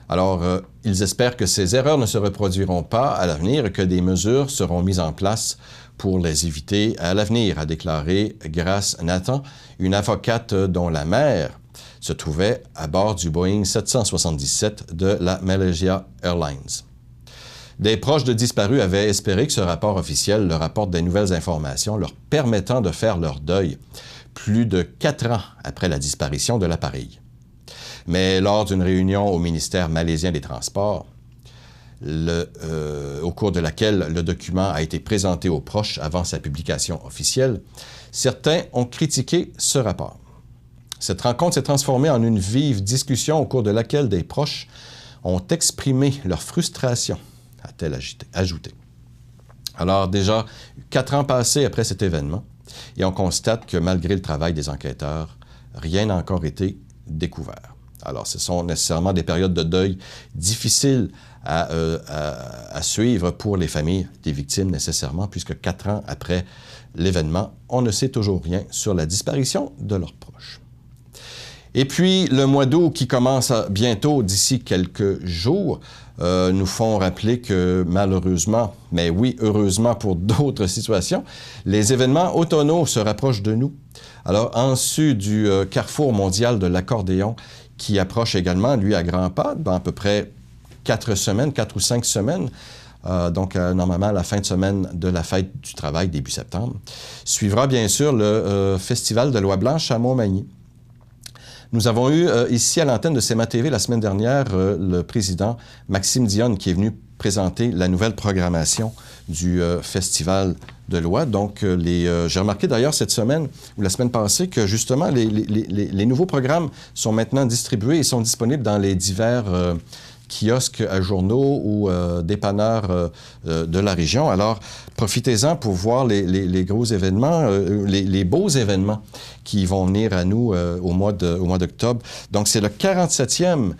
Alors, ils espèrent que ces erreurs ne se reproduiront pas à l'avenir et que des mesures seront mises en place pour les éviter à l'avenir, a déclaré Grace Nathan, une avocate dont la mère se trouvait à bord du Boeing 777 de la Malaysia Airlines. Des proches de disparus avaient espéré que ce rapport officiel leur apporte des nouvelles informations leur permettant de faire leur deuil, plus de 4 ans après la disparition de l'appareil. Mais lors d'une réunion au ministère malaisien des Transports, au cours de laquelle le document a été présenté aux proches avant sa publication officielle, certains ont critiqué ce rapport. Cette rencontre s'est transformée en une vive discussion au cours de laquelle des proches ont exprimé leur frustration, a-t-elle ajouté. Alors déjà, 4 ans passés après cet événement, et on constate que malgré le travail des enquêteurs, rien n'a encore été découvert. Alors, ce sont nécessairement des périodes de deuil difficiles à suivre pour les familles des victimes, nécessairement, puisque 4 ans après l'événement, on ne sait toujours rien sur la disparition de leurs proches. Et puis, le mois d'août qui commence bientôt, d'ici quelques jours, nous font rappeler que malheureusement, mais oui, heureusement pour d'autres situations, les événements automnaux se rapprochent de nous. Alors, en sus du carrefour mondial de l'accordéon, qui approche également, lui, à grands pas, dans à peu près 4 ou 5 semaines, donc normalement à la fin de semaine de la fête du travail, début septembre, suivra bien sûr le Festival de l'Oie Blanche à Montmagny. Nous avons eu ici à l'antenne de CEMA TV la semaine dernière le président Maxime Dionne qui est venu présenter la nouvelle programmation du Festival de l'Oie. Donc, j'ai remarqué d'ailleurs cette semaine ou la semaine passée que justement les nouveaux programmes sont maintenant distribués et sont disponibles dans les divers kiosques à journaux ou dépanneurs de la région. Alors, profitez-en pour voir les gros événements, les beaux événements qui vont venir à nous au mois d'octobre. Donc, c'est le 47e,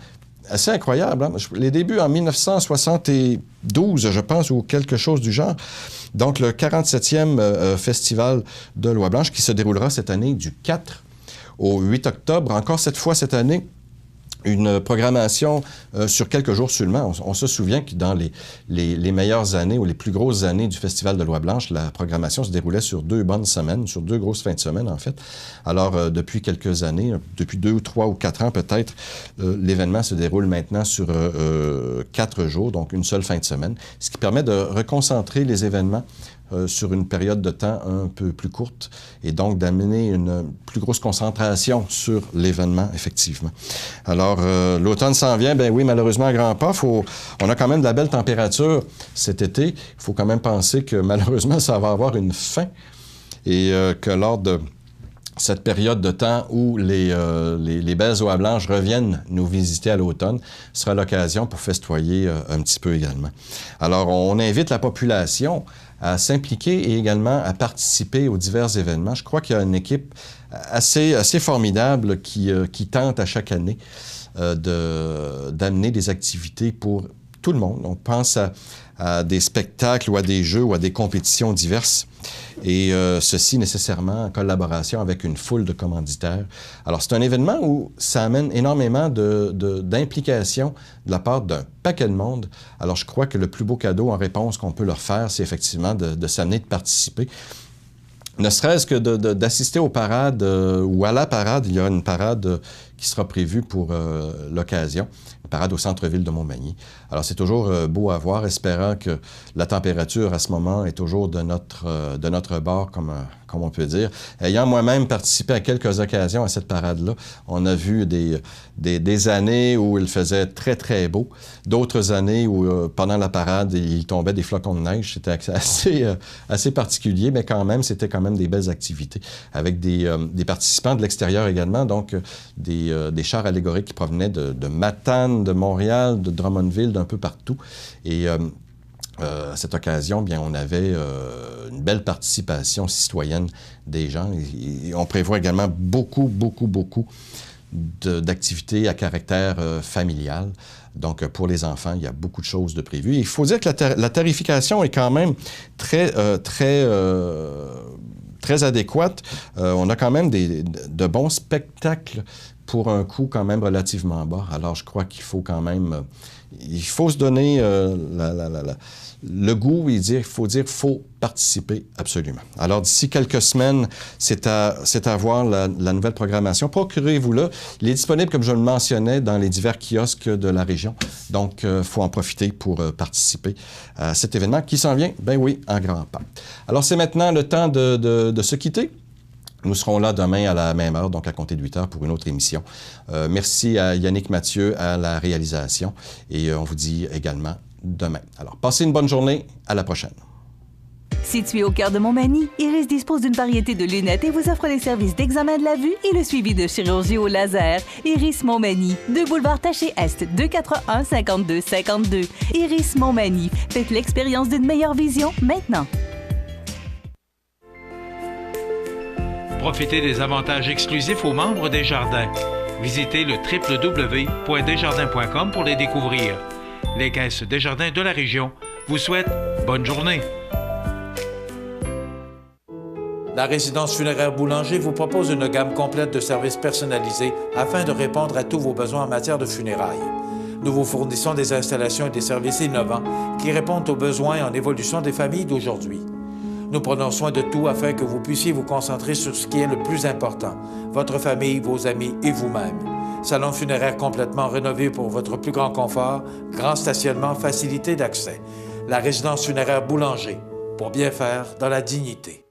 assez incroyable, hein? Les débuts en 1972, je pense, ou quelque chose du genre. Donc, le 47e festival de Loi-Blanche qui se déroulera cette année du 4 au 8 octobre. Encore cette fois, cette année, une programmation sur quelques jours seulement. On se souvient que dans les meilleures années ou les plus grosses années du Festival de Loi-Blanche, la programmation se déroulait sur 2 bonnes semaines, sur 2 grosses fins de semaine, en fait. Alors, depuis quelques années, depuis 2 ou 3 ou 4 ans peut-être, l'événement se déroule maintenant sur 4 jours, donc une seule fin de semaine, ce qui permet de reconcentrer les événements sur une période de temps un peu plus courte et donc d'amener une plus grosse concentration sur l'événement, effectivement. Alors, l'automne s'en vient, ben oui, malheureusement, à grands pas. On a quand même de la belle température cet été. Il faut quand même penser que, malheureusement, ça va avoir une fin et que lors de cette période de temps où les belles oies blanches reviennent nous visiter à l'automne sera l'occasion pour festoyer un petit peu également. Alors, on invite la population à s'impliquer et également à participer aux divers événements. Je crois qu'il y a une équipe assez formidable qui tente à chaque année d'amener des activités pour tout le monde. On pense à des spectacles ou à des jeux ou à des compétitions diverses. Et ceci nécessairement en collaboration avec une foule de commanditaires. Alors, c'est un événement où ça amène énormément d'implication de la part d'un paquet de monde. Alors, je crois que le plus beau cadeau en réponse qu'on peut leur faire, c'est effectivement de s'amener de participer. Ne serait-ce que d'assister aux parades ou à la parade. Il y a une parade qui sera prévue pour l'occasion, une parade au centre-ville de Montmagny. Alors, c'est toujours beau à voir, espérant que la température à ce moment est toujours de notre bord, comme on peut dire. Ayant moi-même participé à quelques occasions à cette parade-là, on a vu des années où il faisait très, très beau, d'autres années où, pendant la parade, il tombait des flocons de neige. C'était assez particulier, mais quand même, c'était quand même des belles activités, avec des participants de l'extérieur également, donc des chars allégoriques qui provenaient de Matane, de Montréal, de Drummondville, d'un peu partout. Et à cette occasion, bien, on avait une belle participation citoyenne des gens. Et on prévoit également beaucoup d'activités à caractère familial. Donc, pour les enfants, il y a beaucoup de choses de prévues. Il faut dire que la tarification est quand même très adéquate. On a quand même de bons spectacles pour un coût quand même relativement bas. Alors, je crois qu'il faut quand même... il faut se donner le goût et il faut participer absolument. Alors, d'ici quelques semaines, c'est à voir la nouvelle programmation. Procurez-vous-la. Il est disponible, comme je le mentionnais, dans les divers kiosques de la région. Donc, il faut en profiter pour participer à cet événement qui s'en vient, ben oui, en grand pas. Alors, c'est maintenant le temps de se quitter. Nous serons là demain à la même heure, donc à compter de 8 heures pour une autre émission. Merci à Yannick Mathieu à la réalisation et on vous dit également demain. Alors, passez une bonne journée. À la prochaine. Situé au cœur de Montmagny, Iris dispose d'une variété de lunettes et vous offre les services d'examen de la vue et le suivi de chirurgie au laser. Iris Montmagny, 2 boulevard Taché-Est, 241-5252. Iris Montmagny, faites l'expérience d'une meilleure vision maintenant. Profitez des avantages exclusifs aux membres des Jardins. Visitez le www.desjardins.com pour les découvrir. Les caisses Desjardins de la région vous souhaitent bonne journée. La résidence funéraire Boulanger vous propose une gamme complète de services personnalisés afin de répondre à tous vos besoins en matière de funérailles. Nous vous fournissons des installations et des services innovants qui répondent aux besoins en évolution des familles d'aujourd'hui. Nous prenons soin de tout afin que vous puissiez vous concentrer sur ce qui est le plus important, votre famille, vos amis et vous-même. Salon funéraire complètement rénové pour votre plus grand confort, grand stationnement, facilité d'accès. La résidence funéraire Boulanger, pour bien faire dans la dignité.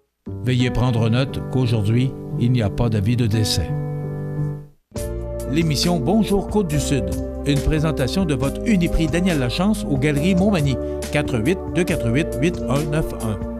Veuillez prendre note qu'aujourd'hui, il n'y a pas d'avis de décès. L'émission Bonjour Côte-du-Sud, une présentation de votre Uniprix Daniel Lachance aux Galeries Montmagny, 418-248-8191.